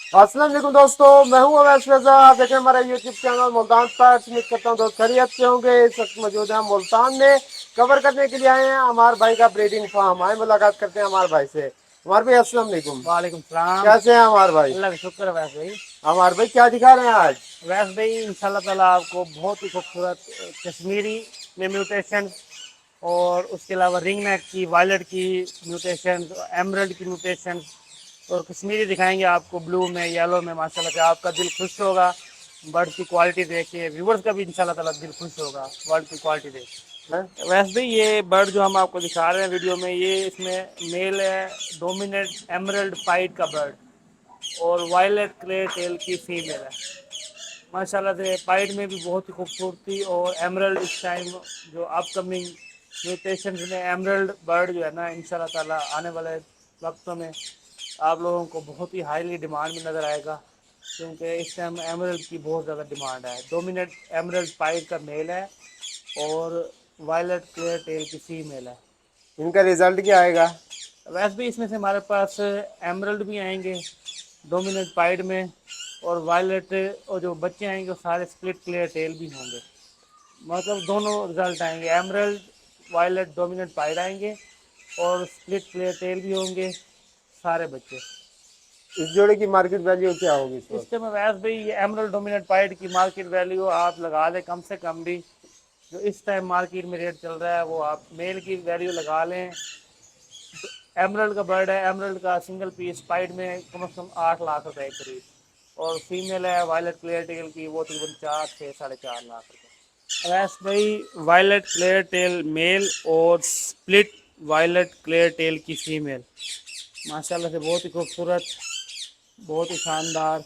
अस्सलाम वालेकुम दोस्तों, मैं हूं अवैस रजा। आप देखें हमारा यूट्यूब चैनल मुल्तान पैट्स। उम्मीद करता हूं दोस्त खैरियत से होंगे। इस वक्त मौजूद हैं मुल्तान में, कवर करने के लिए आए हैं अमार भाई का ब्रीडिंग फार्म। आए मुलाकात करते हैं अमार भाई से। अमार भाई अस्सलाम वालेकुम। वालेकुम सलाम। कैसे हैं अमार भाई? अल्लाह का शुक्र है वैस भाई। अमार भाई क्या दिखा रहे हैं आज? वैस भाई इंशाल्लाह ताला आपको बहुत ही खूबसूरत कश्मीरी में म्यूटेशन और उसके अलावा रिंग नेक की, वायलेट की म्यूटेशन, एमरल्ड की म्यूटेशन और कश्मीरी दिखाएंगे आपको ब्लू में, येलो में। माशाल्लाह से आपका दिल खुश होगा बर्ड की क्वालिटी देख के, व्यूवर्स का भी इंशाल्लाह ताला दिल खुश होगा बर्ड की क्वालिटी देख के। वैसे भाई ये बर्ड जो हम आपको दिखा रहे हैं वीडियो में, ये इसमें मेल है डोमिनेट एमरल्ड पाइट का बर्ड और वायलेट क्ले टेल की फीमेल है। माशाल्लाह से पाइट में भी बहुत ही खूबसूरती और एमरल्ड इस टाइम जो अपकमिंग म्यूटेशन में एमरल्ड बर्ड जो है ना, इंशाल्लाह ताला आने वाले वक्तों में आप लोगों को बहुत ही हाईली डिमांड में नज़र आएगा, क्योंकि इस टाइम एमरल्ड की बहुत ज़्यादा डिमांड है। डोमिनेट एमरल्ड पाइट का मेल है और वायलेट क्लियर टेल की फीमेल है। इनका रिजल्ट क्या आएगा? वैसे भी इसमें से हमारे पास एमरल्ड भी आएंगे डोमिनेट पाइड में, और वायलेट और जो बच्चे आएंगे वो सारे स्प्लिट क्लियर टेल भी होंगे। मतलब दोनों रिजल्ट आएंगे, एमरल्ड वायलेट डोमिनेट पाइड आएंगे और स्प्लिट क्लियर टेल भी होंगे सारे बच्चे। इस जोड़े की मार्केट वैल्यू क्या होगी इस इस वक्त? टाइम वैस भाई ये एमरल्ड डोमिनेट पाइड की मार्केट वैल्यू आप लगा लें कम से कम भी, जो इस टाइम मार्केट में रेट चल रहा है वो आप मेल की वैल्यू लगा लें। एमरल्ड का बर्ड है, एमरल्ड का सिंगल पीस पाइड में कम से कम 8 लाख रुपए करीब, और फीमेल है वायलेट क्लियर टेल की वो तकरीबन 4 से 4.5 लाख रुपए। वैस भाई वायलेट क्लियर टेल मेल और स्प्लिट वायलेट क्लियर टेल की फीमेल माशाल्लाह से बहुत ही खूबसूरत, बहुत ही शानदार।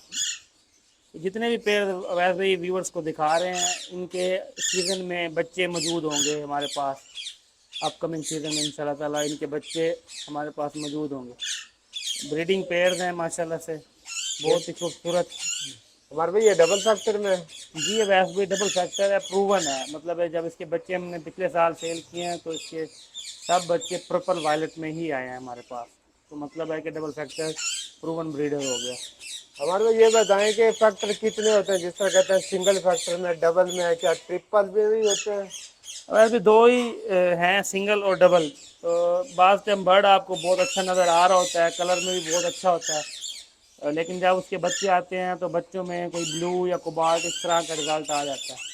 जितने भी पेड़ वैसे भाई व्यूवर्स को दिखा रहे हैं, इनके सीज़न में बच्चे मौजूद होंगे हमारे पास। अपकमिंग सीज़न में इंशाल्लाह ताला इनके बच्चे हमारे पास मौजूद होंगे। ब्रीडिंग पेयर्स हैं माशाल्लाह से, बहुत ही खूबसूरत। अमार भाई ये डबल फैक्टर में है? जी ये वैसे भी डबल फैक्टर है, प्रूवन है। मतलब है जब इसके बच्चे हमने पिछले साल सेल किए हैं तो इसके सब बच्चे पर्पल वायलेट में ही आए हैं हमारे पास। तो मतलब है कि डबल फैक्टर प्रूवन ब्रीडर हो गया। हमारे को ये बताएं कि फैक्टर कितने होते हैं? जिस तरह कहते हैं सिंगल फैक्टर में, डबल में है, क्या ट्रिपल में भी होते हैं? वैसे दो ही हैं, सिंगल और डबल। तो बाज़ टाइम बर्ड आपको बहुत अच्छा नज़र आ रहा होता है, कलर में भी बहुत अच्छा होता है, लेकिन जब उसके बच्चे आते हैं तो बच्चों में कोई ब्लू या कोबाल्ट इस तरह का रिज़ल्ट आ जाता है।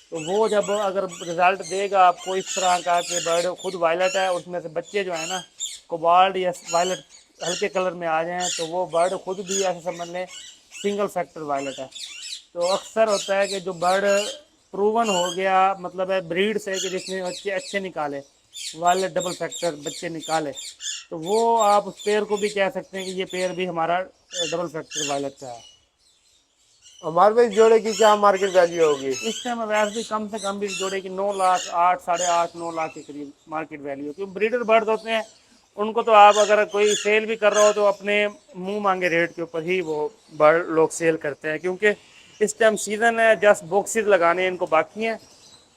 तो वो जब अगर रिज़ल्ट देगा आपको इस तरह का कि बर्ड खुद वायलेट है, उसमें से बच्चे जो है ना कोबाल्ट या वायलेट हल्के कलर में आ जाएँ, तो वो बर्ड खुद भी ऐसे समझ लें सिंगल फैक्टर वायलेट है। तो अक्सर होता है कि जो बर्ड प्रूवन हो गया, मतलब है ब्रीड से कि जिसने बच्चे अच्छे निकाले, वायलेट डबल फैक्टर बच्चे निकाले, तो वो आप उस पेयर को भी कह सकते हैं कि ये पेयर भी हमारा डबल फैक्टर वायलेट का है। हमारे भाई इस जोड़े की क्या मार्केट वैल्यू होगी? इस टाइम वैसे भी कम से कम भी जोड़े की 9 लाख, 8, 8.5, 9 लाख के करीब मार्केट वैल्यू है। क्योंकि ब्रीडर बर्ड होते हैं उनको तो आप अगर कोई सेल भी कर रहा हो तो अपने मुंह मांगे रेट के ऊपर ही वो बर्ड लोग सेल करते हैं, क्योंकि इस टाइम सीज़न है, जस्ट बॉक्सेस लगाने इनको बाकी हैं।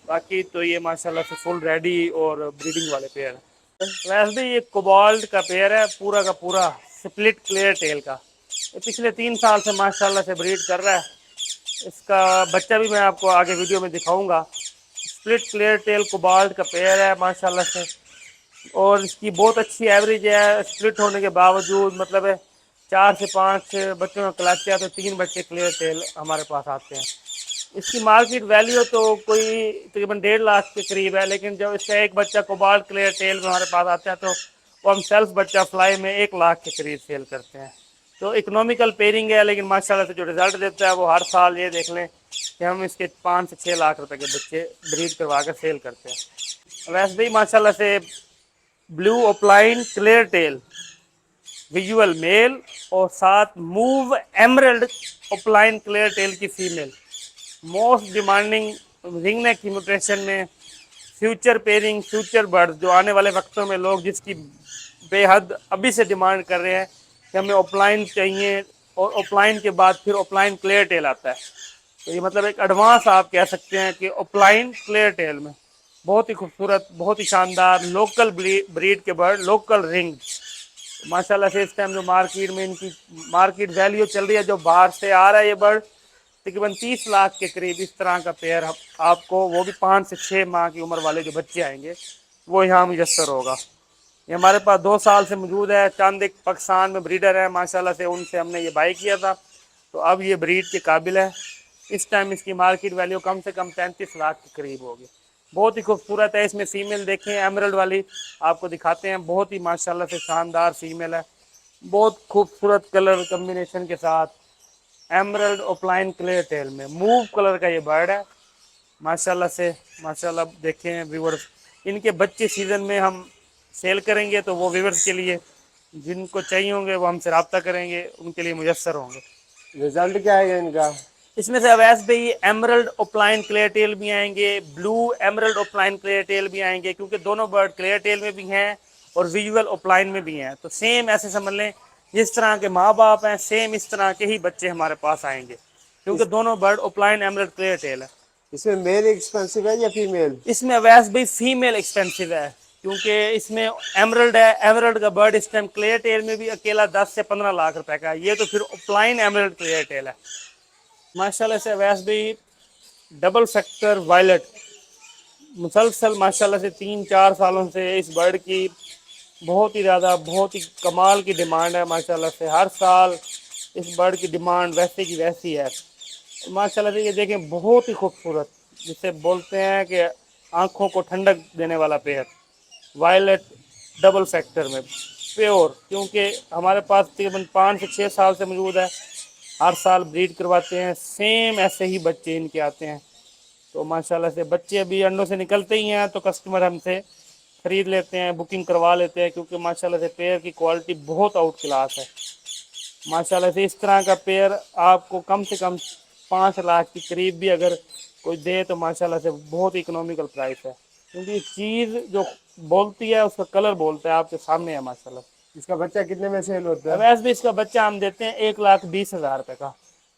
बाकी तो ये माशाल्लाह से फुल रेडी और ब्रीडिंग वाले पेयर हैं। वैसे भी ये कोबाल्ट का पेयर है, पूरा का पूरा स्प्लिट क्लियर टेल का। ये पिछले 3 साल से माशाल्लाह से ब्रीड कर रहा है। इसका बच्चा भी मैं आपको आगे वीडियो में दिखाऊंगा। स्प्लिट क्लियर टेल कोबाल्ट का पेयर है माशाल्लाह से, और इसकी बहुत अच्छी एवरेज है स्प्लिट होने के बावजूद। मतलब है 4 से 5 बच्चों का क्लच है तो 3 बच्चे क्लियर टेल हमारे पास आते हैं। इसकी मार्केट वैल्यू तो कोई तकरीबन 1.5 लाख के करीब है, लेकिन जब इसका एक बच्चा कोबाल्ट क्लियर टेल में हमारे पास आता है तो वो हम सेल्फ बच्चा फ्लाई में 1 लाख के करीब सेल करते हैं। तो इकोनॉमिकल पेयरिंग है, लेकिन माशाल्लाह से जो रिज़ल्ट देता है वो हर साल ये देख लें कि हम इसके 5 से 6 लाख रुपए के बच्चे ब्रीड करवा कर सेल करते हैं। वैसे भी माशाल्लाह से blue opaline clear tail visual male और साथ mauve emerald opaline clear tail की female most demanding ring neck की म्यूटेशन में फ्यूचर पेयरिंग, फ्यूचर बर्ड जो आने वाले वक्तों में लोग जिसकी बेहद अभी से डिमांड कर रहे हैं कि हमें ओपलाइन चाहिए, और ओपलाइन के बाद फिर ओपलाइन क्लियर टेल आता है। तो ये मतलब एक एडवांस आप कह सकते हैं कि ओपलाइन क्लियर टेल में बहुत ही खूबसूरत, बहुत ही शानदार लोकल ब्रीड के बर्ड, लोकल रिंग माशाल्लाह से इस टाइम जो मार्केट में इनकी मार्केट वैल्यू चल रही है, जो बाहर से आ रहा है ये बर्ड तकरीबन 30 लाख के करीब इस तरह का पेयर आपको, वो भी 5 से 6 माह की उम्र वाले जो बच्चे आएंगे वो यहाँ मुयसर होगा। ये हमारे पास 2 साल से मौजूद है। चंद एक पाकिस्तान में ब्रीडर है माशाल्लाह से, उनसे हमने ये बाई किया था, तो अब ये ब्रीड के काबिल है। इस टाइम इसकी मार्केट वैल्यू कम से कम 33 लाख के करीब होगी। बहुत ही खूबसूरत है। इसमें फीमेल देखें एमरल्ड वाली आपको दिखाते हैं, बहुत ही माशाल्लाह से शानदार फीमेल है, बहुत खूबसूरत कलर कम्बिनेशन के साथ एमरल्ड ओपलाइन क्लियर टेल में मूव कलर का ये बर्ड है माशाल्लाह से। माशाल्लाह देखें व्यूवर्स, इनके बच्चे सीज़न में हम सेल करेंगे, तो वो व्यूवर्स के लिए जिनको चाहिए होंगे वो हमसे रब्ता करेंगे, उनके लिए मुयस्सर होंगे। रिजल्ट क्या है इनका? इसमें से अवैस भाई एमरल्ड ओपलाइन क्लियर टेल भी आएंगे, blue emerald opaline clear tail भी आएंगे, क्योंकि दोनों बर्ड क्लियर टेल में भी हैं और विजुअल ओपलाइन में भी हैं। तो सेम ऐसे समझ लें जिस तरह के माँ बाप हैं, सेम इस तरह के ही बच्चे हमारे पास आएंगे, क्योंकि दोनों bird opaline emerald clear tail है। इसमें मेल एक्सपेंसिव है या फीमेल? इसमें अवैस भाई फीमेल एक्सपेंसिव है, क्योंकि इसमें एमरल्ड है। एमरल्ड का बर्ड इस टाइम क्लियर टेल में भी अकेला 10 से 15 लाख रुपए का है, ये तो फिर ओपलाइन एमरल्ड क्लियर टेल है। माशाल्लाह से अवैस भाई डबल फैक्टर वायलेट मुसलसल माशाल्लाह से 3-4 सालों से इस बर्ड की बहुत ही ज़्यादा, बहुत ही कमाल की डिमांड है माशाल्लाह से। हर साल इस बर्ड की डिमांड वैसे की वैसी है माशाल्लाह से। ये देखें बहुत ही खूबसूरत, जिसे बोलते हैं कि आँखों को ठंडक देने वाला पेयर, वायलेट डबल फैक्टर में प्योर, क्योंकि हमारे पास तकरीबन 5 से 6 साल से मौजूद है। हर साल ब्रीड करवाते हैं, सेम ऐसे ही बच्चे इनके आते हैं। तो माशाल्लाह से बच्चे अभी अंडों से निकलते ही हैं तो कस्टमर हमसे ख़रीद लेते हैं, बुकिंग करवा लेते हैं, क्योंकि माशाल्लाह से पेयर की क्वालिटी बहुत आउट क्लास है। माशाल्लाह से इस तरह का पेयर आपको कम से कम 5 लाख के करीब भी अगर कोई दे तो माशाल्लाह से बहुत इकोनॉमिकल प्राइस है, क्योंकि चीज़ जो बोलती है उसका कलर बोलता है, आपके सामने है माशाल्लाह। इसका बच्चा कितने में सेल होता है? वैसे भी इसका बच्चा हम देते हैं 1,20,000 रुपये का,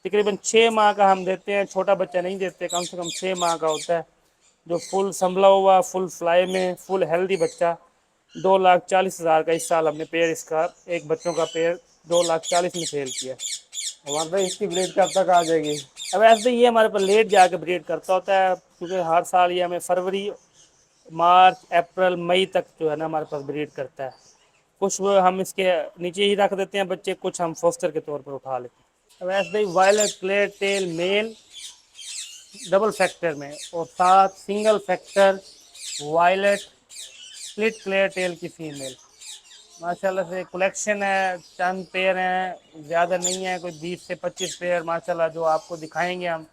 तकरीबन 6 माह का हम देते हैं। छोटा बच्चा नहीं देते, कम से कम 6 माह का होता है, जो फुल संभला हुआ, फुल फ्लाई में, फुल हेल्दी बच्चा 2,40,000 का इस साल हमने पेयर इसका, एक बच्चों का पेयर 2,40,000 में सेल किया। हमारे भाई इसकी ब्रीड कब तक आ जाएगी? अब ऐसे ये हमारे पास लेट जाके ब्रीड करता होता है, क्योंकि हर साल ये हमें फरवरी, मार्च, अप्रैल, मई तक जो है ना हमारे पास ब्रीड करता है। कुछ वो हम इसके नीचे ही रख देते हैं बच्चे, कुछ हम फोस्टर के तौर पर उठा लेते हैं। अब ऐसे ही violet clear tail male double factor में, और साथ single factor violet split clear tail की फीमेल। माशाल्लाह से कलेक्शन है, चंद पेयर हैं, ज़्यादा नहीं है, कोई 20 से 25 पेयर माशाल्लाह जो आपको दिखाएंगे हम,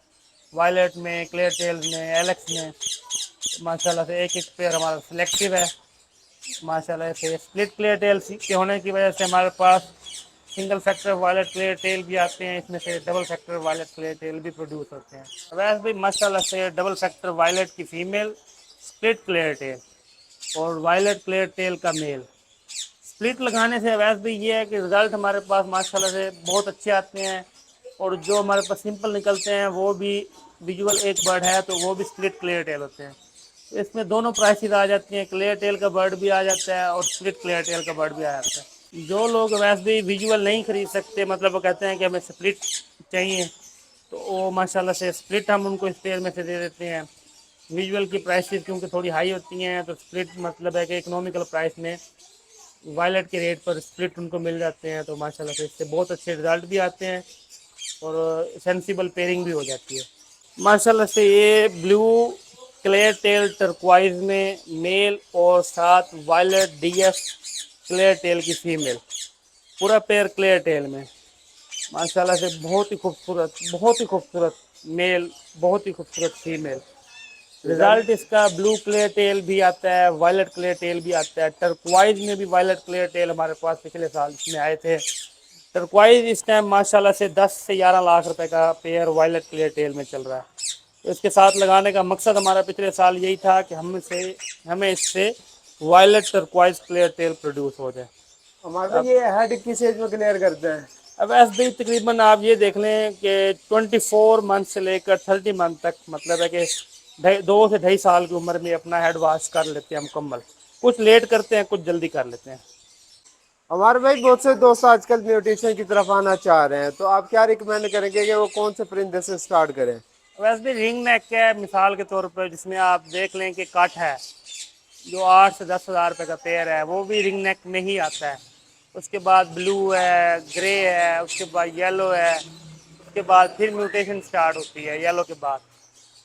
वायलेट में, क्लियर टेल में, एलेक्स में। माशाल्लाह से एक एक पेयर हमारा सिलेक्टिव है। माशाल्लाह से स्प्लिट क्लियर टेल के होने की वजह से हमारे पास single factor violet clear tail भी आते हैं, इसमें से double factor violet clear tail भी प्रोड्यूस होते हैं। वैसे भी माशाल्लाह से डबल फैक्टर वायलेट की फीमेल, स्प्लिट क्लियर टेल और वायलेट क्लियर टेल का मेल। स्प्लिट लगाने से वैसे भी ये है कि रिज़ल्ट हमारे पास माशाल्लाह से बहुत अच्छे आते हैं, और जो हमारे पास सिंपल निकलते हैं वो भी विजुअल एक बर्ड है तो वो भी स्प्लिट क्लियर टेल होते हैं। तो इसमें दोनों प्राइसेस आ जाती हैं, क्लियर टेल का बर्ड भी आ जाता है और स्प्लिट क्लियर टेल का बर्ड भी आ जाता है। जो लोग वैसे भी विजुअल नहीं खरीद सकते, मतलब वो कहते हैं कि हमें स्प्लिट चाहिए, तो वो माशाल्लाह से स्प्लिट हम उनको इस पेयर में से दे देते हैं। विजुअल की प्राइसेस क्योंकि थोड़ी हाई होती हैं, तो स्प्लिट मतलब है कि इकोनॉमिकल प्राइस में वायलेट के रेट पर स्प्लिट उनको मिल जाते हैं। तो माशाल्लाह से इससे बहुत अच्छे रिज़ल्ट भी आते हैं और सेंसिबल पेयरिंग भी हो जाती है। माशाल्लाह से ये ब्लू क्लियर टेल टर्कवाइज में मेल और साथ वायलेट डीएफ क्लियर टेल की फीमेल, पूरा पेयर क्लियर टेल में माशाल्लाह से बहुत ही खूबसूरत, बहुत ही खूबसूरत मेल, बहुत ही खूबसूरत फीमेल। रिजल्ट इसका ब्लू क्लियर टेल भी आता है, वायलेट क्लियर टेल भी आता है, टर्कवाइज में भी वायलेट क्लियर टेल हमारे पास पिछले साल इसमें आए थे। टर्कवाइज इस टाइम माशाल्लाह से 10 से 11 लाख रुपए का पेयर वायलेट क्लियर टेल में चल रहा है। तो इसके साथ लगाने का मकसद हमारा पिछले साल यही था कि हमें इससे violet turquoise clear tail produce हो जाए। हमारा ये हेड किस एज में क्लियर करते हैं? अब ऐसे भी तकरीबन आप ये देख लें कि 24 मंथ से लेकर 30 मंथ तक, मतलब है कि 2 से 2.5 साल की उम्र में अपना हेड वॉश कर लेते हैं मुकम्मल। कुछ लेट करते हैं, कुछ जल्दी कर लेते हैं। हमारे भाई बहुत से दोस्त आजकल म्यूटेशन की तरफ आना चाह रहे हैं, तो आप क्या रिकमेंड करेंगे कि वो कौन से परिंदे से स्टार्ट करें? वैसे भी रिंग नेक है मिसाल के तौर पर, जिसमें आप देख लें कि कट है जो 8 से 10 हज़ार रुपये का पेयर है, वो भी रिंग नेक में ही आता है। उसके बाद ब्लू है, ग्रे है, उसके बाद येलो है, उसके बाद फिर म्यूटेशन स्टार्ट होती है येलो के बाद।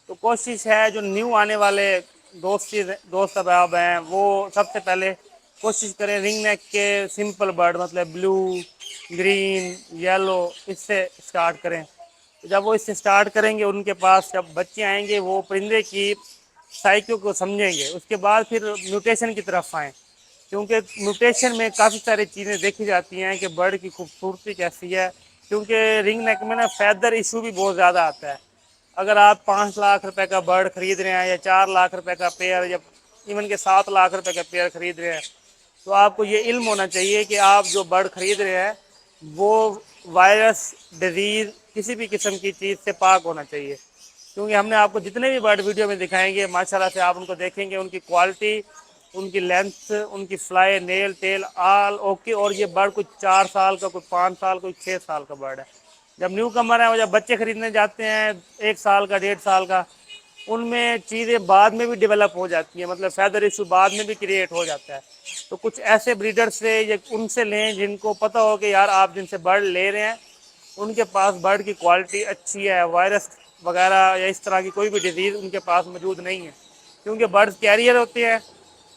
तो कोशिश है जो न्यू आने वाले दोस्त अहबाब हैं वो सबसे पहले कोशिश करें रिंग नेक के सिंपल बर्ड, मतलब ब्लू, ग्रीन, येलो, इससे स्टार्ट करें। जब वो इससे स्टार्ट करेंगे, उनके पास जब बच्चे आएंगे वो परिंदे की साइकिल को समझेंगे, उसके बाद फिर म्यूटेशन की तरफ आएँ। क्योंकि म्यूटेशन में काफ़ी सारी चीज़ें देखी जाती हैं कि बर्ड की खूबसूरती कैसी है। क्योंकि रिंग नेक में ना फैदर इशू भी बहुत ज़्यादा आता है। अगर आप 5 लाख रुपए का बर्ड खरीद रहे हैं या 4 लाख रुपए का पेयर या इवन के 7 लाख रुपए का पेयर खरीद रहे हैं, तो आपको ये इल्म होना चाहिए कि आप जो बर्ड खरीद रहे हैं वो वायरस, डिजीज़, किसी भी किस्म की चीज़ से पाक होना चाहिए। क्योंकि हमने आपको जितने भी बर्ड वीडियो में दिखाएंगे माशाल्लाह से आप उनको देखेंगे, उनकी क्वालिटी, उनकी लेंथ, उनकी fly, nail, tail all okay. और ये बर्ड कुछ 4 साल का, कोई 5 साल, कोई 6 साल का बर्ड है। जब न्यू कमर है, जब बच्चे खरीदने जाते हैं 1 साल का, 1.5 साल का, उनमें चीज़ें बाद में भी डेवलप हो जाती हैं, मतलब फैदर इशू बाद में भी क्रिएट हो जाता है। तो कुछ ऐसे ब्रीडर से या उनसे लें जिनको पता हो कि यार आप जिनसे बर्ड ले रहे हैं उनके पास बर्ड की क्वालिटी अच्छी है, वायरस वगैरह या इस तरह की कोई भी डिजीज़ उनके पास मौजूद नहीं है। क्योंकि बर्ड्स कैरियर होते हैं,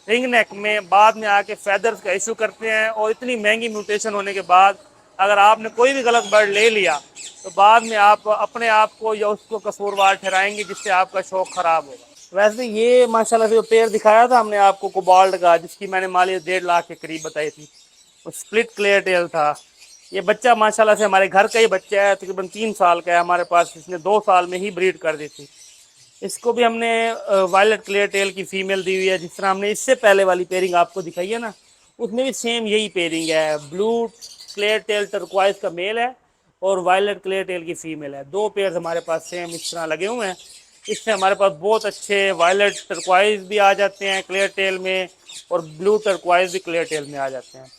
रिंग नेक में बाद में आके फैदर्स का इशू करते हैं। और इतनी महंगी म्यूटेशन होने के बाद अगर आपने कोई भी गलत बर्ड ले लिया तो बाद में आप अपने आप को या उसको कसूरवार ठहराएंगे, जिससे आपका शौक ख़राब होगा। वैसे ये माशाल्लाह से जो पेयर दिखाया था हमने आपको कोबाल्ट का, जिसकी मैंने माली 1.5 लाख के करीब बताई थी, वो स्प्लिट क्लियर टेल था। ये बच्चा माशाल्लाह से हमारे घर का ही बच्चा है, तकरीबन 3 साल का है हमारे पास, इसने 2 साल में ही ब्रीड कर दी थी। इसको भी हमने वायलेट क्लियर टेल की फीमेल दी हुई है। जिस तरह हमने इससे पहले वाली पेयरिंग आपको दिखाई है ना, उसमें भी सेम यही पेयरिंग है। ब्लू क्लियर टेल टर्कवाइज का मेल है और वायलेट क्लियर टेल की फीमेल है। 2 पेयर हमारे पास सेम इस तरह लगे हुए हैं। इससे हमारे पास बहुत अच्छे वायलेट टर्कवाइज भी आ जाते हैं क्लियर टेल में, और ब्लू टर्कवाइज भी क्लियर टेल में आ जाते हैं।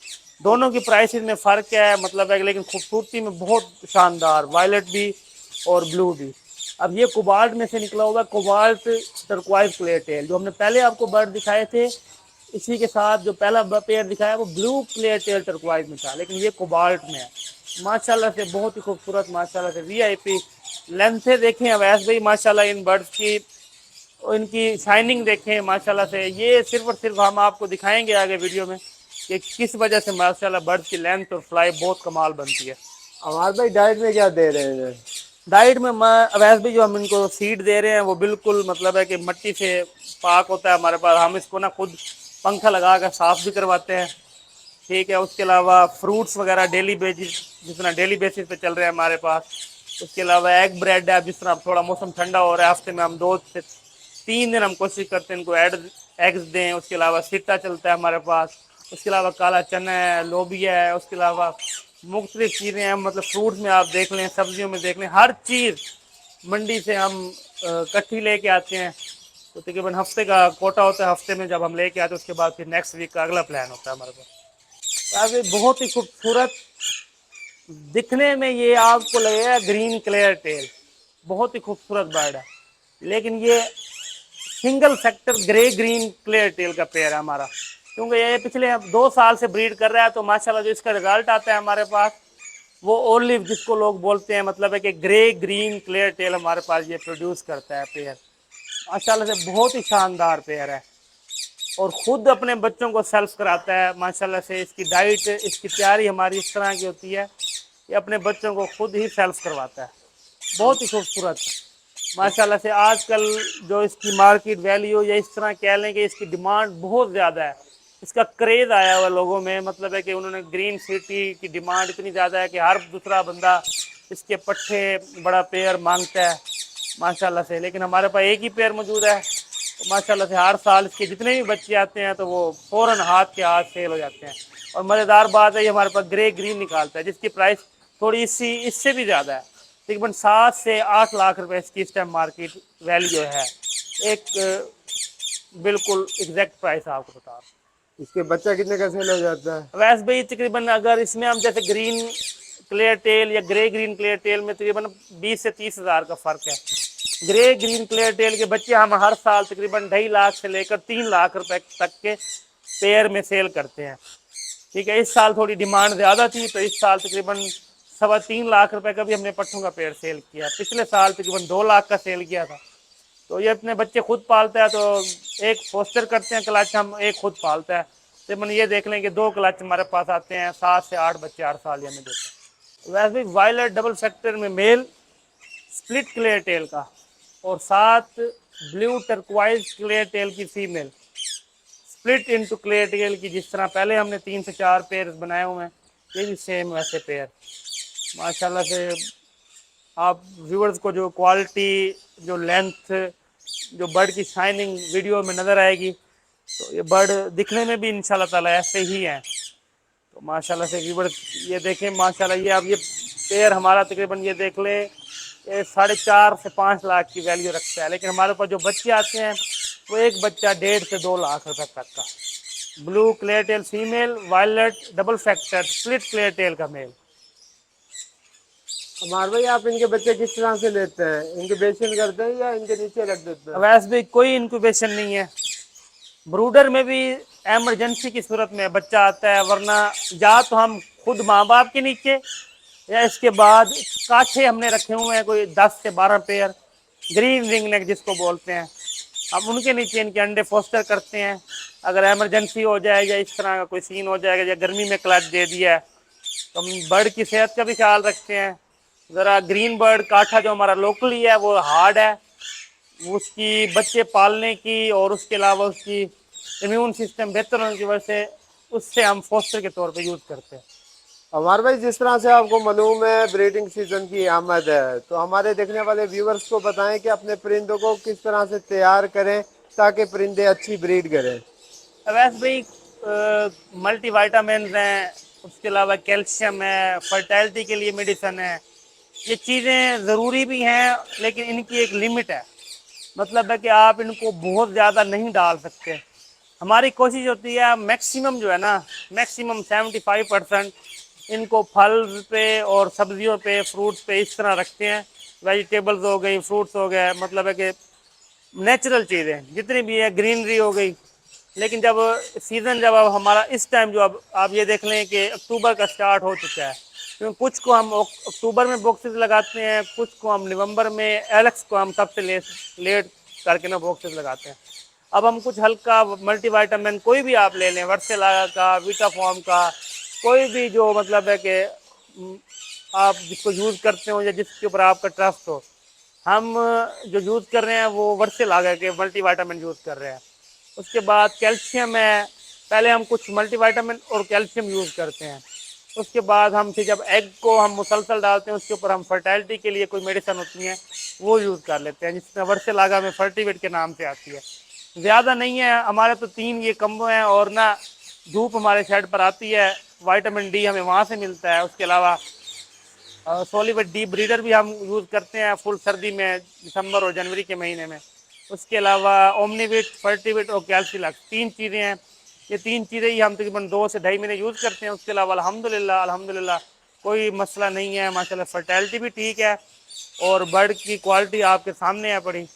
दोनों की प्राइसेस में फ़र्क है, मतलब है, लेकिन खूबसूरती में बहुत शानदार, वायलेट भी और ब्लू भी। अब ये कोबाल्ट में से निकला हुआ कोबाल्ट टर्कवाइज क्लियर टेल, जो हमने पहले आपको बर्ड दिखाए थे, इसी के साथ जो पहला पेयर दिखाया वो ब्लू क्लियर टेल टर्कवाइज में था, लेकिन ये कोबाल्ट में है। माशाल्लाह से बहुत ही खूबसूरत, माशाल्लाह से वीआईपी लेंथ देखें अवैस भाई, माशाल्लाह इन बर्ड्स की और इनकी शाइनिंग देखें माशाल्लाह से। ये सिर्फ और सिर्फ हम आपको दिखाएंगे आगे वीडियो में कि किस वजह से माशाल्लाह बर्ड्स की लेंथ और फ्लाई बहुत कमाल बनती है। हमारे भाई डाइट में क्या दे रहे हैं? डाइट में अवैस भी जो हम इनको सीड दे रहे हैं वो बिल्कुल मतलब है कि मिट्टी से पाक होता है हमारे पास। हम इसको ना खुद पंखा लगा कर साफ भी करवाते हैं, ठीक है। उसके अलावा फ्रूट्स वगैरह डेली बेसिस, जिस तरह डेली बेसिस पे चल रहे हैं हमारे पास। उसके अलावा एग ब्रेड है, जिस तरह थोड़ा मौसम ठंडा हो रहा है, हफ्ते में हम 2 से 3 दिन हम कोशिश करते हैं इनको एग्स दें। उसके अलावा सिट्टा चलता है हमारे पास। उसके अलावा काला चना है, लोबिया है। उसके अलावा मुख्तलिफ चीज़ें हैं, मतलब फ्रूट्स में आप देख लें, सब्जियों में देख लें, हर चीज़ मंडी से हम इकट्ठी लेके आते हैं। तो तकरीबन हफ्ते का कोटा होता है, हफ्ते में जब हम लेके आते हैं उसके बाद फिर नेक्स्ट वीक का अगला प्लान होता है हमारे पास। काफ़ी बहुत ही खूबसूरत दिखने में ये आपको लगेगा ग्रीन क्लियर टेल, बहुत ही खूबसूरत बर्ड है। लेकिन ये single sector grey green clear tail का पेयर है हमारा, क्योंकि ये पिछले 2 साल से ब्रीड कर रहा है। तो माशाल्लाह जो इसका रिजल्ट आता है हमारे पास वो ओलिव जिसको लोग बोलते हैं, मतलब है कि ग्रे ग्रीन क्लियर टेल हमारे पास ये प्रोड्यूस करता है पेयर। माशाल्लाह से बहुत ही शानदार पेयर है और ख़ुद अपने बच्चों को सेल्फ कराता है माशाल्लाह से। इसकी डाइट, इसकी तैयारी हमारी इस तरह की होती है, ये अपने बच्चों को खुद ही सेल्फ करवाता है। बहुत ही खूबसूरत माशाल्लाह से। आजकल जो इसकी मार्केट वैल्यू या इस तरह कह लें कि इसकी डिमांड बहुत ज़्यादा है, इसका क्रेज़ आया हुआ लोगों में, मतलब है कि उन्होंने ग्रीन सिटी की डिमांड इतनी ज़्यादा है कि हर दूसरा बंदा इसके पट्टे बड़ा पेयर मांगता है माशाल्लाह से। लेकिन हमारे पास एक ही पेयर मौजूद है, तो माशाल्लाह से हर साल इसके जितने भी बच्चे आते हैं तो वो फ़ौरन हाथ के हाथ सेल हो जाते हैं। और मज़ेदार बात है ये हमारे पास ग्रे ग्रीन निकालता है, जिसकी प्राइस थोड़ी इससे भी ज़्यादा है, तकरीबन 7 से 8 लाख रुपए इसकी इस टाइम मार्केट वैल्यू है। एक बिल्कुल एग्जैक्ट प्राइस आपको बता रहा हूँ। इसके बच्चा कितने का सेल हो जाता है? वैसे भाई तकरीबन अगर इसमें हम जैसे ग्रीन क्लियर टेल या ग्रे ग्रीन क्लियर टेल में तकरीबन 20 से 30 हज़ार का फ़र्क है। ग्रे ग्रीन क्लियर टेल के बच्चे हम हर साल तकरीबन 2.5 लाख से लेकर 3 लाख रुपए तक के पेयर में सेल करते हैं। ठीक है, इस साल थोड़ी डिमांड ज़्यादा थी तो इस साल तकरीबन 3.25 लाख रुपए का भी हमने पट्ठों का पेड़ सेल किया। पिछले साल तकरीबन 2 लाख का सेल किया था। तो ये अपने बच्चे खुद पालता है, तो एक फोस्टर करते हैं क्लच हम, एक खुद पालता है। तकरीबन ये देख लें कि 2 क्लच हमारे पास आते हैं, 7 से 8 बच्चे हर साल ये हमें देते हैं। वैसे भी वायलेट डबल फैक्टर में मेल, स्प्लिट क्लियर टेल का, और 7 ब्लू टर्कवाइज क्लियर टेल की female, split into clear tail की। जिस तरह पहले हमने 3 से 4 पेयर बनाए हुए हैं, ये भी सेम वैसे पेयर माशाल्लाह से। आप व्यूअर्स को जो क्वालिटी, जो लेंथ, जो बर्ड की शाइनिंग वीडियो में नज़र आएगी, तो ये बर्ड दिखने में भी इंशाल्लाह ताला ऐसे ही हैं। तो माशाल्लाह से व्यूअर्स ये देखें, माशाल्लाह ये अब ये पेयर हमारा तकरीबन ये देख लें, ये 4.5 से 5 लाख की वैल्यू रखता है। लेकिन हमारे पास जो बच्चे आते हैं वो एक बच्चा 1.5 से 2 लाख रुपए तक का। Blue clear tail female, violet double factor, split clear tail का मेल। अमार भाई, आप इनके बच्चे किस तरह से लेते हैं? इंक्यूबेशन करते हैं या इनके नीचे रख देते हैं? वैसे भी कोई इंक्यूबेशन नहीं है। ब्रूडर में भी एमरजेंसी की सूरत में बच्चा आता है, वरना या तो हम खुद माँ बाप के नीचे, या इसके बाद काठे हमने रखे हुए हैं कोई 10 से 12 पेयर, ग्रीन रिंग नेक जिसको बोलते हैं, हम उनके नीचे इनके अंडे फोस्टर करते हैं। अगर एमरजेंसी हो जाए या इस तरह का कोई सीन हो जाएगा या गर्मी में क्लच दे दिया है, तो हम बर्ड की सेहत का भी ख्याल रखते हैं। ज़रा ग्रीन बर्ड काठा जो हमारा लोकली है वो हार्ड है, उसकी बच्चे पालने की और उसके अलावा उसकी इम्यून सिस्टम बेहतर होने की वजह से उससे हम फोस्टर के तौर पे यूज़ करते हैं। अमार भाई, जिस तरह से आपको मालूम है ब्रीडिंग सीजन की आमद है, तो हमारे देखने वाले व्यूवर्स को बताएं कि अपने परिंदों को किस तरह से तैयार करें ताकि परिंदे अच्छी ब्रीड करें। वैसे भाई मल्टी वाइटामिन हैं, उसके अलावा कैल्शियम है, फर्टिलिटी के लिए मेडिसन है। ये चीज़ें ज़रूरी भी हैं, लेकिन इनकी एक लिमिट है। मतलब है कि आप इनको बहुत ज़्यादा नहीं डाल सकते। हमारी कोशिश होती है मैक्सिमम जो है ना, मैक्सिमम 75% इनको फल पे और सब्जियों पे, फ्रूट्स पे इस तरह रखते हैं। वेजिटेबल्स हो गई, फ्रूट्स हो गए, मतलब है कि नेचुरल चीज़ें जितनी भी है, ग्रीनरी हो गई। लेकिन जब सीज़न, जब अब हमारा इस टाइम जो अब आप ये देख लें कि अक्टूबर का स्टार्ट हो चुका है, क्योंकि कुछ को हम अक्टूबर में बॉक्सेस लगाते हैं, कुछ को हम नवंबर में, एलेक्स को हम सबसे लेट करके ना बॉक्सेस लगाते हैं। अब हम कुछ हल्का मल्टी वाइटामिन कोई भी आप ले लें, वर्सेला का, विटाफॉर्म का, कोई भी जो मतलब है कि आप जिसको यूज़ करते हो या जिसके ऊपर आपका ट्रस्ट हो, हम जो यूज़ कर रहे हैं वो वर्सेला के मल्टी वाइटामिन यूज़ कर रहे हैं। उसके बाद कैल्शियम है, पहले हम कुछ मल्टी वाइटामिन और कैल्शियम यूज़ करते हैं। उसके बाद हम फिर जब एग को हम मुसलसल डालते हैं, उसके ऊपर हम फर्टिलिटी के लिए कोई मेडिसिन होती हैं वो यूज़ कर लेते हैं, जिसमें वर्सेलागा में फर्टिवेट के नाम से आती है। ज़्यादा नहीं है हमारे तो 3 ये कम्बो हैं, और ना धूप हमारे शेड पर आती है, विटामिन डी हमें वहाँ से मिलता है। उसके अलावा सोलिविट डी ब्रीडर भी हम यूज़ करते हैं फुल सर्दी में, दिसंबर और जनवरी के महीने में। उसके अलावा ओमनीविट, फर्टिविट और कैल्सीलक्स 3 चीज़ें हैं। ये 3 चीज़ें ही हम तकरीबन 2 से 2.5 महीने यूज़ करते हैं। उसके अलावा अल्हम्दुलिल्लाह कोई मसला नहीं है, माशाल्लाह फर्टिलिटी भी ठीक है और बर्ड की क्वालिटी आपके सामने है पड़ी।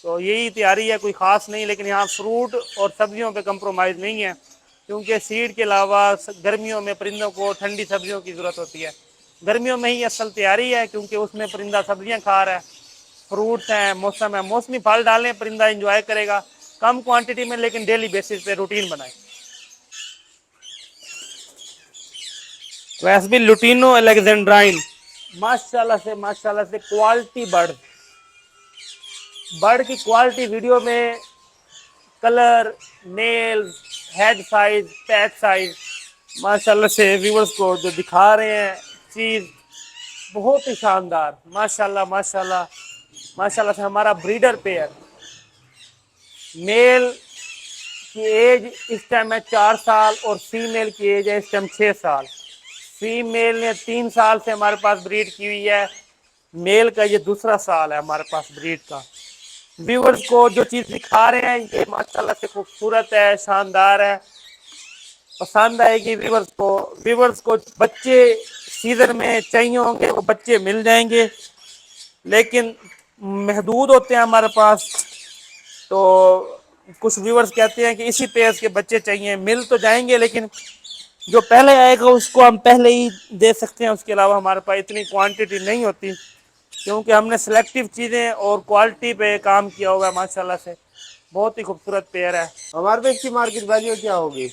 तो यही तैयारी है, कोई ख़ास नहीं। लेकिन यहाँ फ्रूट और सब्जियों पे कंप्रोमाइज़ नहीं है, क्योंकि सीड के अलावा गर्मियों में परिंदों को ठंडी सब्जियों की ज़रूरत होती है। गर्मियों में ही असल तैयारी है, क्योंकि उसमें परिंदा सब्जियां खा रहा है, फ्रूट्स हैं, मौसम है, मौसमी फल डालें, परिंदा एंजॉय करेगा कम क्वांटिटी में, लेकिन डेली बेसिस पे रूटीन बनाएं। वैसे भी लुटिनो अलेक्जेंड्राइन माशाल्लाह से क्वालिटी बर्ड की क्वालिटी वीडियो में, colour, nails, head size, patch size, माशाल्लाह से व्यूअर्स को जो दिखा रहे हैं चीज़ बहुत ही शानदार। माशाल्लाह से हमारा ब्रीडर पेयर, मेल की एज इस टाइम है 4 साल और फीमेल की एज है इस टाइम 6 साल। फीमेल ने 3 साल से हमारे पास ब्रीड की हुई है, मेल का ये दूसरा साल है हमारे पास ब्रीड का। व्यूअर्स को जो चीज़ दिखा रहे हैं ये माशाल्लाह से खूबसूरत है, शानदार है। पसंद आएगी व्यूवर्स को बच्चे सीजन में चाहिए होंगे वो बच्चे मिल जाएंगे, लेकिन महदूद होते हैं हमारे पास। तो कुछ व्यूवर्स कहते हैं कि इसी पेयर के बच्चे चाहिए, मिल तो जाएंगे लेकिन जो पहले आएगा उसको हम पहले ही दे सकते हैं, उसके अलावा हमारे पास इतनी क्वांटिटी नहीं होती, क्योंकि हमने सेलेक्टिव चीज़ें और क्वालिटी पे काम किया हुआ है माशाल्लाह से। बहुत ही खूबसूरत पेयर है। हमारे पे इसकी मार्केट वैल्यू क्या होगी?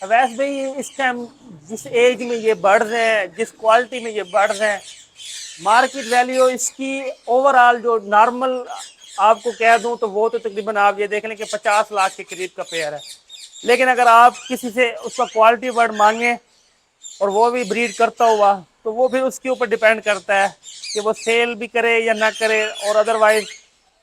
अवैस भाई इस टाइम जिस एज में ये बर्ड्स हैं, जिस क्वालिटी में ये बर्ड्स हैं, मार्केट वैल्यू इसकी ओवरऑल जो नॉर्मल आपको कह दूं तो वो तो तकरीबन आप ये देख लें कि 50 लाख के करीब का पेयर है। लेकिन अगर आप किसी से उसका क्वालिटी बर्ड मांगे और वो भी ब्रीड करता हुआ, तो वो भी उसके ऊपर डिपेंड करता है कि वो सेल भी करे या ना करे, और अदरवाइज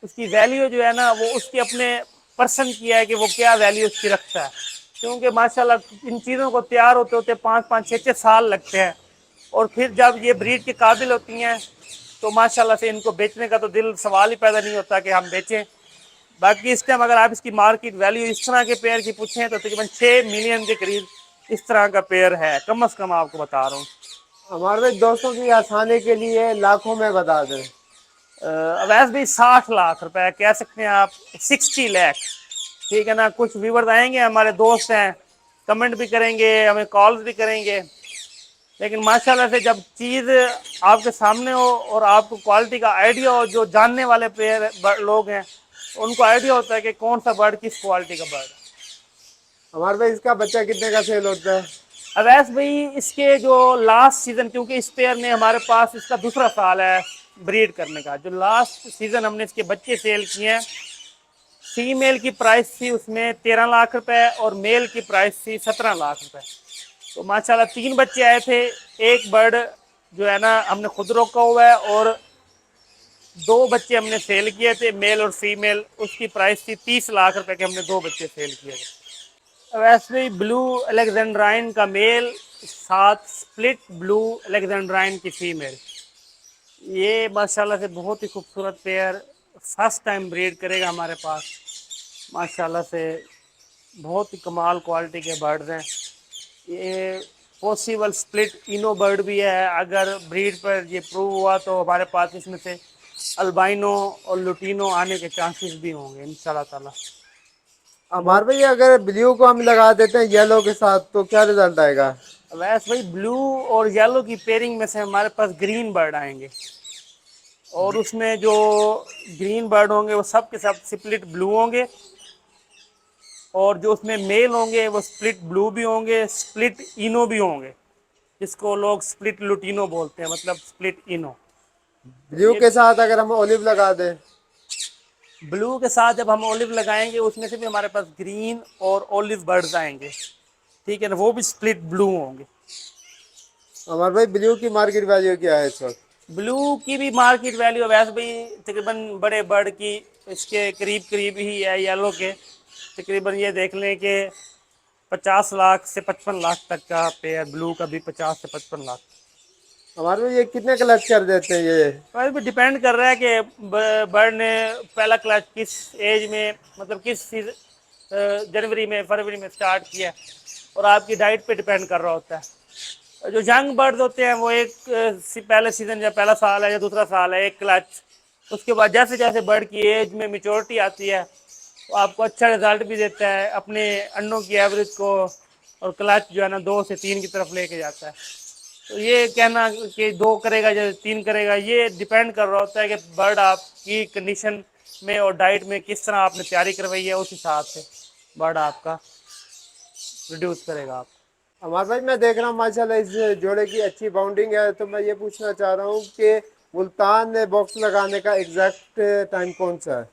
उसकी वैल्यू जो है ना वो उसके अपने पर्सन की है कि वो क्या वैल्यू उसकी रखता है। क्योंकि माशाल्लाह इन चीज़ों को तैयार होते होते 5-5 6-6 साल लगते हैं, और फिर जब ये ब्रीड के काबिल होती हैं तो माशाल्लाह से इनको बेचने का तो दिल सवाल ही पैदा नहीं होता कि हम बेचें। बाकी इस टाइम अगर आप इसकी मार्केट वैल्यू इस तरह के पेयर की पूछें तो तकरीबन 6 मिलियन के करीब इस तरह का पेयर है, कम से कम आपको बता रहा हूँ। हमारे पे दोस्तों की आसानी के लिए लाखों में बता दें। अवैस भी 60 लाख रुपए कह सकते हैं आप, 60 लाख, ठीक है ना। कुछ व्यूवर्स आएंगे हमारे दोस्त हैं, कमेंट भी करेंगे, हमें कॉल्स भी करेंगे, लेकिन माशाल्लाह से जब चीज़ आपके सामने हो और आपको क्वालिटी का आइडिया हो, जो जानने वाले प्लेयर लोग हैं उनको आइडिया होता है कि कौन सा बर्ड किस क्वालिटी का बर्ड है। हमारे पे इसका बच्चा कितने का सेल होता है? अवैस भाई इसके जो लास्ट सीज़न, क्योंकि इस पेयर में हमारे पास इसका दूसरा साल है ब्रीड करने का, जो लास्ट सीज़न हमने इसके बच्चे सेल किए हैं, फीमेल की प्राइस थी उसमें 13 लाख रुपए और मेल की प्राइस थी 17 लाख रुपए। तो माशाल्लाह 3 बच्चे आए थे, एक बर्ड जो है ना हमने खुद रोका हुआ है, और 2 बच्चे हमने सेल किए थे मेल और फीमेल, उसकी प्राइस थी 30 लाख रुपए के, हमने 2 बच्चे सेल किए थे। वैसे ही ब्लू अलेक्जेंड्राइन का मेल, साथ स्प्लिट ब्लू अलेक्जेंड्राइन की फीमेल, ये माशाल्लाह से बहुत ही खूबसूरत पेयर फर्स्ट टाइम ब्रीड करेगा हमारे पास। माशाल्लाह से बहुत ही कमाल क्वालिटी के बर्ड्स हैं। ये पॉसिबल स्प्लिट इनो बर्ड भी है, अगर ब्रीड पर ये प्रूव हुआ तो हमारे पास इसमें से अल्बाइनो और लुटिनो आने के चांसेस भी होंगे इंशाल्लाह ताला। हमारे पे अगर ब्लू को हम लगा देते हैं येलो के साथ तो क्या रिजल्ट आएगा? वैसे भाई ब्लू और येलो की पेयरिंग में से हमारे पास ग्रीन बर्ड आएंगे, और उसमें जो ग्रीन बर्ड होंगे वो सब के सब स्प्लिट ब्लू होंगे, और जो उसमें मेल होंगे वो स्प्लिट ब्लू भी होंगे, स्प्लिट इनो भी होंगे, जिसको लोग स्प्लिट लुटिनो बोलते हैं, मतलब स्प्लिट इनो। ब्लू ये के साथ अगर हम ओलिव लगा दें? ब्लू के साथ जब हम ओलिव लगाएंगे उसमें से भी हमारे पास ग्रीन और ओलिव बर्ड्स आएंगे, ठीक है ना, वो भी स्प्लिट ब्लू होंगे। हमारे भाई ब्लू की मार्केट वैल्यू क्या है इस वक्त? ब्लू की भी मार्केट वैल्यू वैसे भी तकरीबन बड़े बर्ड की इसके करीब करीब ही है, येलो के तकरीबन ये देख लें कि 50 लाख से 55 लाख तक का पेयर, ब्लू का भी 50 से 55 लाख। हमारे भाई ये कितने क्लच कर देते हैं ये? वैसे भी डिपेंड कर रहा है कि बर्ड ने पहला क्लच किस एज में, मतलब किस जनवरी में फरवरी में स्टार्ट किया है, और आपकी डाइट पे डिपेंड कर रहा होता है। जो यंग बर्ड्स होते हैं वो एक पहले सीजन या पहला साल है या दूसरा साल है एक क्लच, उसके बाद जैसे जैसे बर्ड की एज में मेच्योरिटी आती है वो आपको अच्छा रिजल्ट भी देता है, अपने अंडों की एवरेज को और क्लच जो है ना 2 से 3 की तरफ लेके जाता है। तो ये कहना कि 2 करेगा या 3 करेगा, ये डिपेंड कर रहा होता है कि बर्ड आपकी कंडीशन में और डाइट में किस तरह आपने तैयारी करवाई है, उस हिसाब से बर्ड आपका रिड्यूस करेगा आप। हमारे भाई मैं देख रहा हूँ माशाल्लाह इस जोड़े की अच्छी बाउंडिंग है, तो मैं ये पूछना चाह रहा हूँ कि मुल्तान में बॉक्स लगाने का एग्जैक्ट टाइम कौन सा है?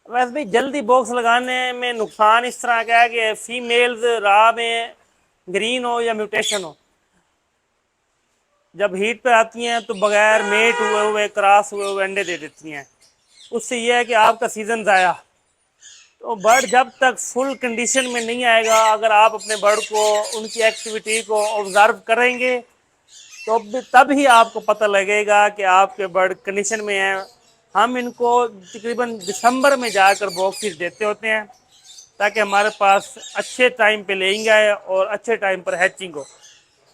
वैसे भी जल्दी बॉक्स लगाने में नुकसान इस तरह का है कि फीमेल्स राह में ग्रीन हो या म्यूटेशन हो, जब हीट पे आती हैं तो बगैर मेट हुए हुए क्रॉस हुए हुए अंडे दे देती हैं, उससे यह है कि आपका सीज़न ज़ाया। तो बर्ड जब तक फुल कंडीशन में नहीं आएगा, अगर आप अपने बर्ड को उनकी एक्टिविटी को ऑब्जर्व करेंगे तो तब ही आपको पता लगेगा कि आपके बर्ड कंडीशन में हैं। हम इनको तकरीबन दिसंबर में जाकर बॉक्सेस देते होते हैं, ताकि हमारे पास अच्छे टाइम पे लेंगे आए और अच्छे टाइम पर हैचिंग हो।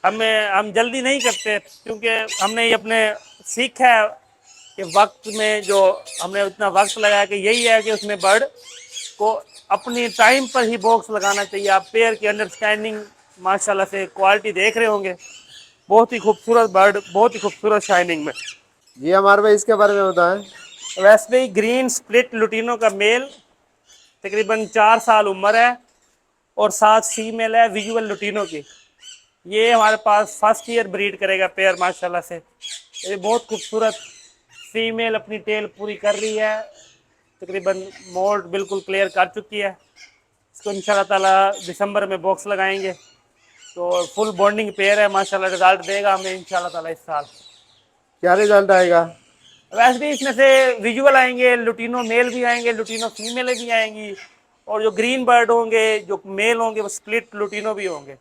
हम जल्दी नहीं करते क्योंकि हमने ये अपने सीखा है कि वक्त में जो हमने उतना वक्त लगाया कि यही है कि उसमें बर्ड को अपनी टाइम पर ही बॉक्स लगाना चाहिए। आप पेयर की अंडरस्टैंडिंग माशाल्लाह से क्वालिटी देख रहे होंगे, बहुत ही खूबसूरत बर्ड, बहुत ही खूबसूरत शाइनिंग में। जी हमारे भाई इसके बारे में बताएं। वैसे ही ग्रीन स्प्लिट लुटीनो का मेल तकरीबन 4 साल उम्र है और 7 फीमेल है विजुअल लुटीनो की। ये हमारे पास फर्स्ट ईयर ब्रीड करेगा पेयर माशाल्लाह से। ये बहुत खूबसूरत फीमेल अपनी टेल पूरी कर रही है, तकरीबन मोल्ड बिल्कुल क्लियर कर चुकी है। इसको इंशाल्लाह ताला दिसंबर में बॉक्स लगाएंगे तो फुल बॉन्डिंग पेयर है माशाल्लाह। रिजल्ट देगा हमें इंशाल्लाह ताला इस साल। क्या रिजल्ट आएगा? वैसे भी इसमें से विजुअल आएंगे, लुटीनो मेल भी आएंगे, लुटीनो फीमेल भी आएंगी, और जो ग्रीन बर्ड होंगे जो मेल होंगे वो स्प्लिट लुटीनो भी होंगे,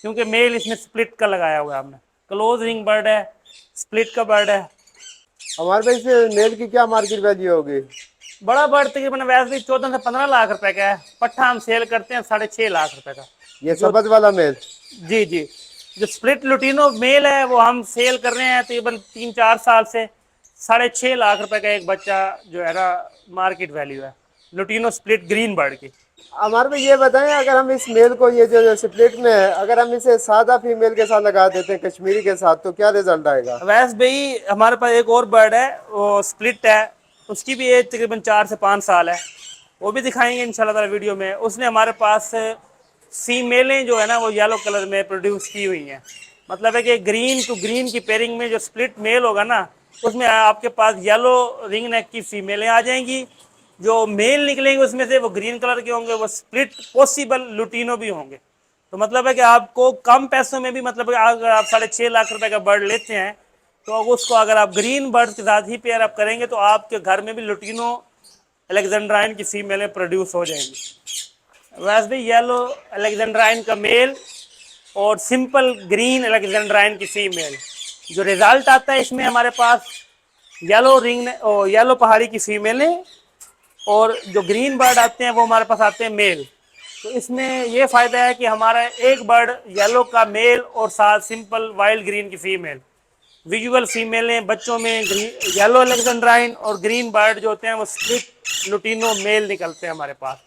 क्योंकि मेल इसमें स्प्लिट का लगाया हुआ है हमने। क्लोज रिंग बर्ड है, स्प्लिट का बर्ड है। हमारे भाई से मेल की क्या मार्केट वैल्यू होगी? बड़ा बर्ड तकरीबन वैसे भी 14 से 15 लाख रुपए का है। पट्ठा हम सेल करते हैं 6.5 लाख रुपए का। ये जो सबज वाला मेल? जी जी, जो स्प्लिट लुटीनो मेल है वो हम सेल कर रहे हैं तकरीबन 3-4 साल से 6.5 लाख रुपए का एक बच्चा जो है ना मार्केट वैल्यू है लुटीनो स्प्लिट ग्रीन बर्ड की। हमारे भाई ये बताएं, अगर हम इस मेल को, ये जो स्प्लिट में है, अगर हम इसे सादा फीमेल के साथ लगा देते हैं कश्मीरी के साथ, तो क्या रिजल्ट आएगा? वैसे भाई हमारे पास एक और बर्ड है वो स्प्लिट है, उसकी भी एज तकरीबन 4 से 5 साल है, वो भी दिखाएंगे इंशाल्लाह ताला वीडियो में। उसने हमारे पास फीमेलें जो है ना वो येलो कलर में प्रोड्यूस की हुई हैं। मतलब है कि ग्रीन टू ग्रीन की पेयरिंग में जो स्प्लिट मेल होगा ना उसमें आपके पास येलो रिंग नेक की फीमेलें आ जाएंगी। जो मेल निकलेंगे उसमें से वो ग्रीन कलर के होंगे, वो स्प्लिट पॉसिबल लुटीनो भी होंगे। तो मतलब है कि आपको कम पैसों में भी, मतलब अगर आप 6.5 लाख रुपए का बर्ड लेते हैं तो उसको अगर आप ग्रीन बर्ड के साथ ही पेयर अप करेंगे तो आपके घर में भी लुटीनो अलेक्जेंड्राइन की फीमेलें प्रोड्यूस हो जाएंगी। वैसे भी येलो अलेक्जेंड्राइन का मेल और सिंपल ग्रीन अलेक्जेंड्राइन की फीमेल, जो रिजल्ट आता है इसमें हमारे पास येलो रिंग और येलो पहाड़ी की फीमेलें, और जो ग्रीन बर्ड आते हैं वो हमारे पास आते हैं मेल। तो इसमें ये फ़ायदा है कि हमारा एक बर्ड येलो का मेल और साथ सिंपल वाइल्ड ग्रीन की फीमेल, विजुअल फीमेलें बच्चों में येलो अलेक्जेंड्राइन, और ग्रीन बर्ड जो होते हैं वो स्प्लिट लुटीनो मेल निकलते हैं हमारे पास।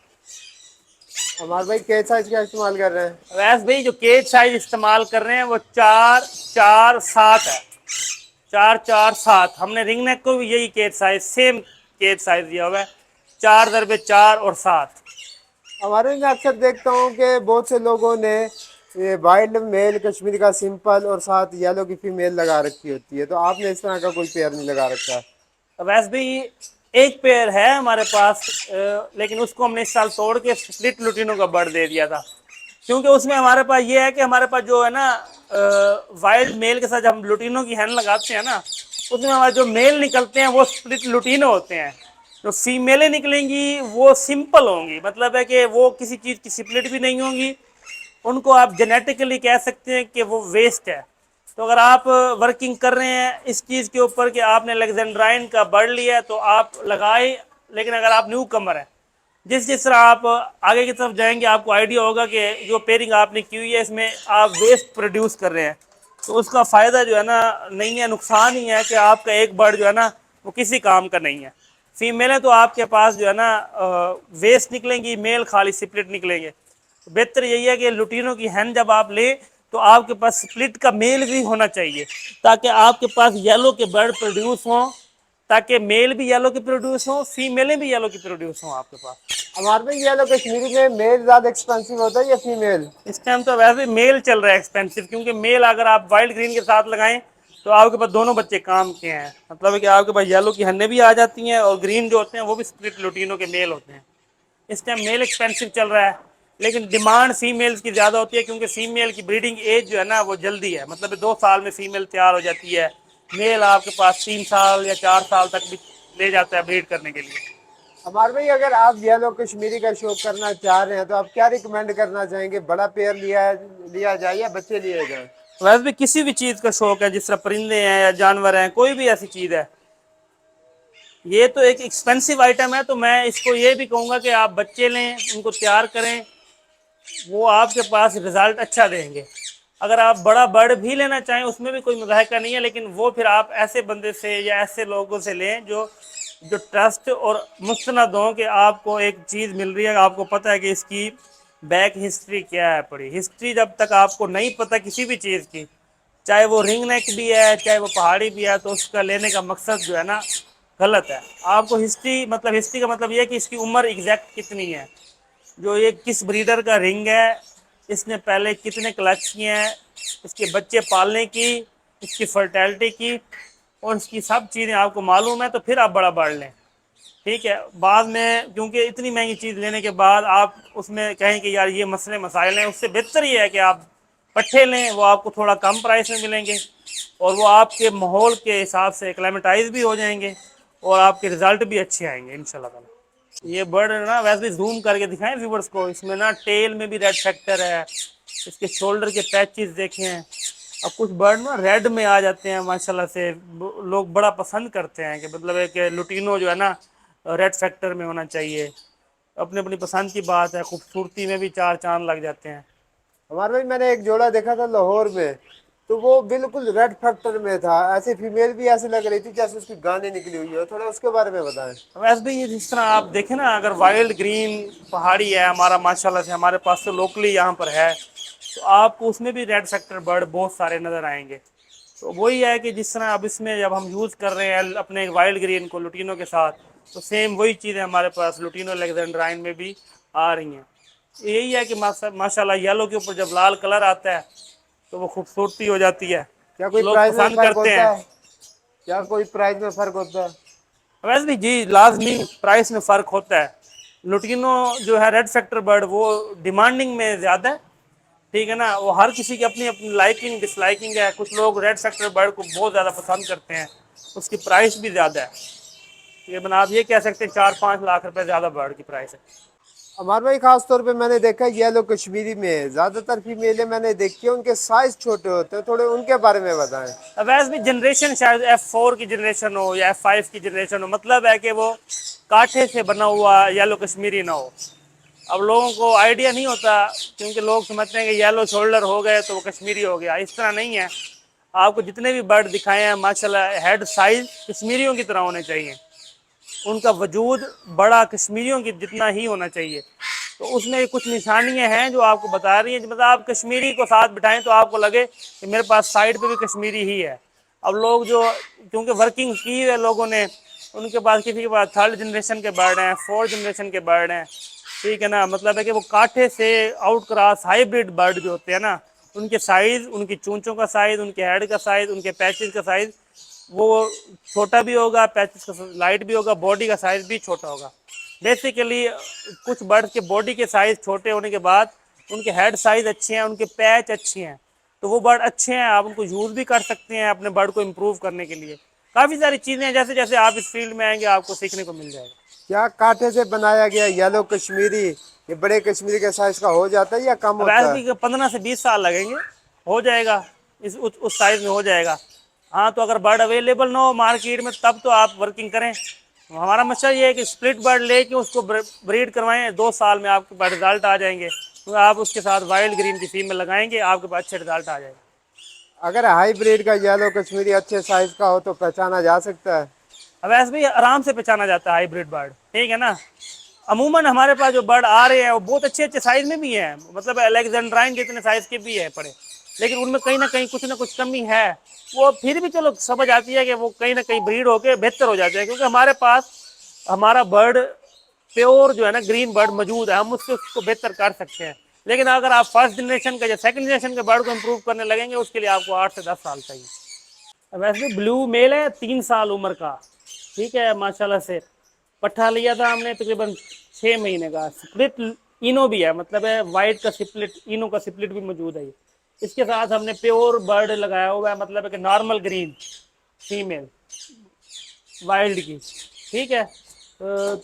हमारे भाई केज साइज क्या इस्तेमाल कर रहे हैं? वैसे भाई जो केज साइज इस्तेमाल कर रहे हैं वो 4-4-7 है। 4-4-7 हमने रिंग नेक को भी यही cage size, same cage size दिया हुआ है, 4x4 और 7। हमारे में अक्सर देखता हूँ कि बहुत से लोगों ने ये वाइल्ड मेल कश्मीरी का सिंपल और साथ येलो की फीमेल लगा रखी होती है, तो आपने इस तरह का कोई पेयर नहीं लगा रखा? वैसे भी एक पेयर है हमारे पास, लेकिन उसको हमने इस साल तोड़ के स्प्लिट लुटीनो का बर्ड दे दिया था, क्योंकि उसमें हमारे पास ये है कि हमारे पास जो है ना वाइल्ड मेल के साथ जब हम लुटीनो की हैन लगाते हैं ना उसमें हमारे जो मेल निकलते हैं वो स्प्लिट लुटीनो होते हैं। जो फीमेलें निकलेंगी वो सिंपल होंगी, मतलब है कि वो किसी चीज़ की स्प्लिट भी नहीं होंगी, उनको आप जेनेटिकली कह सकते हैं कि वो वेस्ट है। तो अगर आप वर्किंग कर रहे हैं इस चीज़ के ऊपर कि आपने अलेक्जेंड्राइन का बर्ड लिया है तो आप लगाए, लेकिन अगर आप न्यू कमर है, जिस जिस तरह आप आगे की तरफ जाएंगे आपको आइडिया होगा कि जो पेयरिंग आपने की हुई है इसमें आप वेस्ट प्रोड्यूस कर रहे हैं, तो उसका फ़ायदा जो है ना नहीं है, नुकसान ही है कि आपका एक बर्ड जो है ना वो किसी काम का नहीं है। फीमेलें तो आपके पास जो है ना वेस्ट निकलेंगी, मेल खाली स्प्लिट निकलेंगे। तो बेहतर यही है कि लुटीनो की हैन जब आप लें तो आपके पास स्प्लिट का मेल भी होना चाहिए, ताकि आपके पास येलो के बर्ड प्रोड्यूस हों, ताकि मेल भी येलो के प्रोड्यूस हों, फीमेलें भी येलो की प्रोड्यूस हों आपके पास। हमारे में येलो कश्मीरी में मेल ज़्यादा एक्सपेंसिव होता है या फीमेल? इस टाइम तो वैसे मेल चल रहा है एक्सपेंसिव, क्योंकि मेल अगर आप वाइल्ड ग्रीन के साथ लगाएं तो आपके पास दोनों बच्चे काम के हैं। मतलब है कि आपके पास येलो की हन्ने भी आ जाती हैं और ग्रीन जो होते हैं वो भी स्प्लिट लुटीनो के मेल होते हैं। इस टाइम मेल एक्सपेंसिव चल रहा है, लेकिन डिमांड फीमेल्स की ज़्यादा होती है, क्योंकि फीमेल की ब्रीडिंग एज जो है ना वो जल्दी है, मतलब 2 साल में फीमेल तैयार हो जाती है। मेल आपके पास 3 साल या 4 साल तक भी ले जाता है ब्रीड करने के लिए। हमारे भाई अगर आप येलो कश्मीरी का शौक करना चाह रहे हैं तो आप क्या रिकमेंड करना चाहेंगे? बड़ा पेयर लिया जाए या बच्चे लिए जाए? वैसे भी किसी भी चीज़ का शौक है, जिस तरह परिंदे हैं या जानवर हैं, कोई भी ऐसी चीज़ है, یہ تو ایک ایکسپینسو آئٹم ہے، تو میں اس کو یہ بھی کہوں گا کہ آپ بچے لیں، ان کو تیار کریں، وہ آپ کے پاس رزلٹ اچھا دیں گے۔ اگر آپ بڑا برڈ بھی لینا چاہیں اس میں بھی کوئی مذائقہ نہیں ہے، لیکن وہ پھر آپ ایسے بندے سے یا ایسے لوگوں سے لیں جو ٹرسٹ اور مستند ہوں، کہ آپ کو ایک چیز مل رہی ہے، آپ کو پتہ ہے کہ اس کی بیک ہسٹری کیا ہے پڑی ہسٹری۔ جب تک آپ کو نہیں پتہ کسی بھی چیز کی، چاہے وہ رنگ نیک بھی ہے، چاہے وہ پہاڑی بھی ہے، تو اس کا لینے کا مقصد جو ہے نا غلط ہے۔ آپ کو ہسٹری کا مطلب یہ ہے کہ اس کی عمر ایگزیکٹ کتنی ہے، جو یہ کس بریڈر کا رنگ ہے، اس نے پہلے کتنے کلچ کیے ہیں، اس کے بچے پالنے کی، اس کی فرٹیلٹی کی، اور اس کی سب چیزیں آپ کو معلوم ہے، تو پھر آپ بڑا برڈ لیں۔ ٹھیک ہے، بعد میں کیونکہ اتنی مہنگی چیز لینے کے بعد آپ اس میں کہیں کہ یار یہ مسئلے مسائل ہیں، اس سے بہتر یہ ہے کہ آپ پٹھے لیں، وہ آپ کو تھوڑا کم پرائس میں ملیں گے، اور وہ آپ کے ماحول کے حساب سے ایکلیمیٹائز بھی ہو جائیں گے، اور آپ کے رزلٹ بھی اچھے آئیں گے انشاءاللہ تعالی۔ یہ برڈ نا ویسے بھی زوم کر کے دکھائیں ویورز کو، اس میں نا ٹیل میں بھی ریڈ فیکٹر ہے، اس کے شولڈر کے پیچز دیکھیں۔ اب کچھ برڈ نا ریڈ میں آ جاتے ہیں ماشاءاللہ سے، لوگ بڑا پسند کرتے ہیں کہ مطلب ہے کہ لوٹینو جو ہے نا ریڈ فیکٹر میں ہونا چاہیے۔ اپنی اپنی پسند کی بات ہے، خوبصورتی میں بھی چار چاند لگ جاتے ہیں۔ ہمارے بھائی میں نے ایک جوڑا دیکھا تھا لاہور میں، تو وہ بالکل ریڈ فیکٹر میں تھا، ایسے فیمیل بھی ایسے لگ رہی تھی جیسے اس کی گانے نکلی ہوئی ہے، تھوڑا اس کے بارے میں بتائیں۔ ویسے بھی یہ جس طرح آپ دیکھیں نا، اگر وائلڈ گرین پہاڑی ہے ہمارا ماشاءاللہ سے، ہمارے پاس تو لوکلی یہاں پر ہے، تو آپ کو اس میں بھی ریڈ فیکٹر برڈ بہت سارے نظر آئیں گے۔ تو وہی ہے کہ جس طرح اب اس میں جب ہم یوز کر رہے ہیں اپنے وائلڈ گرین کو لوٹینو کے ساتھ، تو سیم وہی چیزیں ہمارے پاس لوٹینو الیگزینڈرائن میں بھی آ رہی ہیں۔ یہی ہے کہ ماشاءاللہ یلو کے اوپر جب لال کلر آتا ہے تو وہ خوبصورتی ہو جاتی ہے، کیا کوئی لوگ پرائز میں پسند فرق کرتے ہیں۔ ہوتا ہے؟ کیا کوئی پرائز میں فرق ہوتا ہے؟ ویسے بھی جی لازمی پرائس میں فرق ہوتا ہے۔ لوٹینو جو ہے ریڈ فیکٹر برڈ وہ ڈیمانڈنگ میں زیادہ ہے، ٹھیک ہے نا، وہ ہر کسی کی اپنی اپنی لائکنگ ڈس لائکنگ ہے، کچھ لوگ ریڈ فیکٹر برڈ کو بہت زیادہ پسند کرتے ہیں، اس کی پرائس بھی زیادہ ہے، تقریباً آپ یہ کہہ سکتے ہیں 4-5 لاکھ روپے زیادہ برڈ کی پرائس ہے۔ ہمارے بھائی خاص طور پہ میں نے دیکھا یلو کشمیری میں زیادہ تر فیمیلیں میں نے دیکھی ہیں، ان کے سائز چھوٹے ہوتے ہیں، تھوڑے ان کے بارے میں بتائیں۔ ویسے بھی جنریشن شاید F4 کی جنریشن ہو یا F5 کی جنریشن ہو، مطلب ہے کہ وہ کاٹھے سے بنا ہوا یلو کشمیری نہ ہو۔ اب لوگوں کو آئیڈیا نہیں ہوتا، کیونکہ لوگ سمجھتے ہیں کہ یلو شولڈر ہو گئے تو وہ کشمیری ہو گیا، اس طرح نہیں ہے۔ آپ کو جتنے بھی برڈ دکھائے ہیں ماشاءاللہ ہیڈ سائز کشمیریوں کی طرح ہونے چاہیے، ان کا وجود بڑا کشمیریوں کی جتنا ہی ہونا چاہیے۔ تو اس میں کچھ نشانیاں ہیں جو آپ کو بتا رہی ہیں، مطلب آپ کشمیری کو ساتھ بٹھائیں تو آپ کو لگے کہ میرے پاس سائڈ پہ بھی کشمیری ہی ہے۔ اب لوگ جو کیونکہ ورکنگ کی ہے لوگوں نے، ان کے پاس کسی کے پاس 3rd جنریشن کے برڈ ہیں، 4th جنریشن کے برڈ ہیں، ٹھیک ہے نا، مطلب ہے کہ وہ کاٹھے سے آؤٹ کراس ہائیبرڈ برڈ جو ہوتے ہیں نا، ان کے سائز، ان کی چونچوں کا سائز، ان کے ہیڈ کا سائز، ان کے پیچز کا سائز وہ چھوٹا بھی ہوگا، پیچز کا لائٹ بھی ہوگا، باڈی کا سائز بھی چھوٹا ہوگا۔ بیسیکلی کچھ برڈ کے باڈی کے سائز چھوٹے ہونے کے بعد ان کے ہیڈ سائز اچھے ہیں، ان کے پیچ اچھے ہیں، تو وہ برڈ اچھے ہیں، آپ ان کو یوز بھی کر سکتے ہیں اپنے برڈ کو امپروو کرنے کے لیے۔ کافی ساری چیزیں ہیں، جیسے جیسے آپ اس فیلڈ میں آئیں گے آپ کو سیکھنے کو مل جائے گا۔ کیا کانٹے سے بنایا گیا یلو کشمیری یہ بڑے کشمیری کے سائز کا ہو جاتا ہے یا کم اب ایسے ہوتا ہے؟ بھی 15 سے 20 سال لگیں گے، ہو جائے گا، اس سائز میں ہو جائے گا۔ ہاں تو اگر برڈ اویلیبل نہ ہو مارکیٹ میں تب تو آپ ورکنگ کریں۔ ہمارا مشورہ یہ ہے کہ اسپلٹ برڈ لے کے اس کو بریڈ کروائیں، 2 سال میں آپ کے پاس رزلٹ آ جائیں گے، تو آپ اس کے ساتھ وائلڈ گرین کی فیمل لگائیں گے، آپ کے پاس اچھے رزلٹ آ جائے گا۔ اگر ہائی بریڈ کا یلو کشمیری اچھے سائز کا ہو تو پہچانا جا سکتا ہے؟ اب ویسے بھی آرام سے پہچانا جاتا ہے ہائیبریڈ برڈ، ٹھیک ہے نا۔ عموماً ہمارے پاس جو برڈ آ رہے ہیں وہ بہت اچھے اچھے سائز میں بھی ہیں، مطلب الیگزینڈرائن جتنے سائز کے بھی ہے پڑے، لیکن ان میں کہیں نہ کہیں کچھ کمی ہے، وہ پھر بھی چلو سمجھ آتی ہے کہ وہ کہیں نہ کہیں بریڈ ہو کے بہتر ہو جاتے ہیں، کیونکہ ہمارے پاس ہمارا برڈ پیور جو ہے نا گرین برڈ موجود ہے، ہم اس کو بہتر کر سکتے ہیں۔ لیکن اگر آپ 1st جنریشن کا یا 2nd جنریشن کے برڈ کو امپروو کرنے لگیں گے، اس کے لیے آپ کو 8 سے 10 سال چاہیے۔ ویسے بلو میل ہے 3 سال عمر کا، ٹھیک ہے ماشاءاللہ سے، پٹھا لیا تھا ہم نے تقریباً 6 مہینے کا، سپلٹ اینو بھی ہے، مطلب ہے وائٹ کا سپلٹ، اینو کا سپلٹ بھی موجود ہے۔ اس کے ساتھ ہم نے پیور برڈ لگایا ہوا ہے، مطلب ہے کہ نارمل گرین فیمیل وائلڈ کی، ٹھیک ہے۔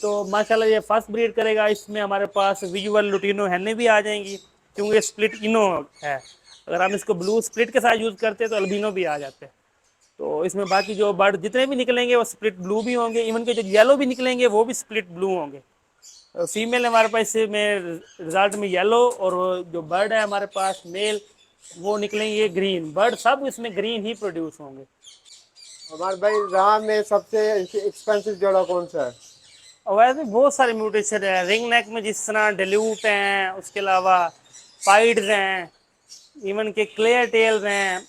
تو ماشاءاللہ یہ 1st بریڈ کرے گا، اس میں ہمارے پاس ویژول لوٹینو ہینیں بھی آ جائیں گی، کیونکہ یہ سپلٹ اینو ہے۔ اگر ہم اس کو بلو سپلٹ کے ساتھ یوز کرتے تو البینو بھی آ جاتے ہیں۔ तो इसमें बाकी जो बर्ड जितने भी निकलेंगे वो स्प्लिट ब्लू भी होंगे, इवन के जो येलो भी निकलेंगे वो भी स्प्लिट ब्लू होंगे। फीमेल हमारे पास में रिजल्ट में येलो, और जो बर्ड है हमारे पास मेल वो निकलेंगे ग्रीन। बर्ड सब इसमें ग्रीन ही प्रोड्यूस होंगे। हमारे भाई राह में सबसे एक्सपेंसिव जोड़ा कौन सा है? और वैसे बहुत सारे म्यूटेशन है रिंग नेक में, जिस तरह डिल्यूट हैं, उसके अलावा पाइड्स हैं, इवन के क्लियर टेल्स हैं,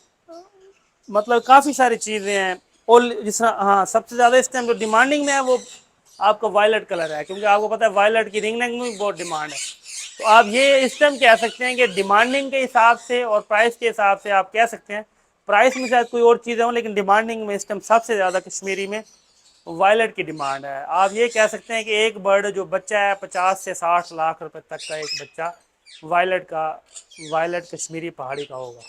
मतलब काफ़ी सारी चीज़ें हैं। और जिस तरह हाँ सबसे ज़्यादा इस टाइम जो डिमांडिंग में है वो आपका वायलेट कलर है, क्योंकि आपको पता है वायलेट की रिंग नेक में भी बहुत डिमांड है। तो आप ये इस टाइम कह सकते हैं कि डिमांडिंग के हिसाब से और प्राइस के हिसाब से आप कह सकते हैं, प्राइस में शायद कोई और चीज़ें हों लेकिन डिमांडिंग में इस टाइम सबसे ज़्यादा कश्मीरी में वायलेट की डिमांड है। आप ये कह सकते हैं कि एक बर्ड जो बच्चा है 50 से 60 लाख रुपए तक का एक बच्चा वायलेट का, वायलेट कश्मीरी पहाड़ी का होगा।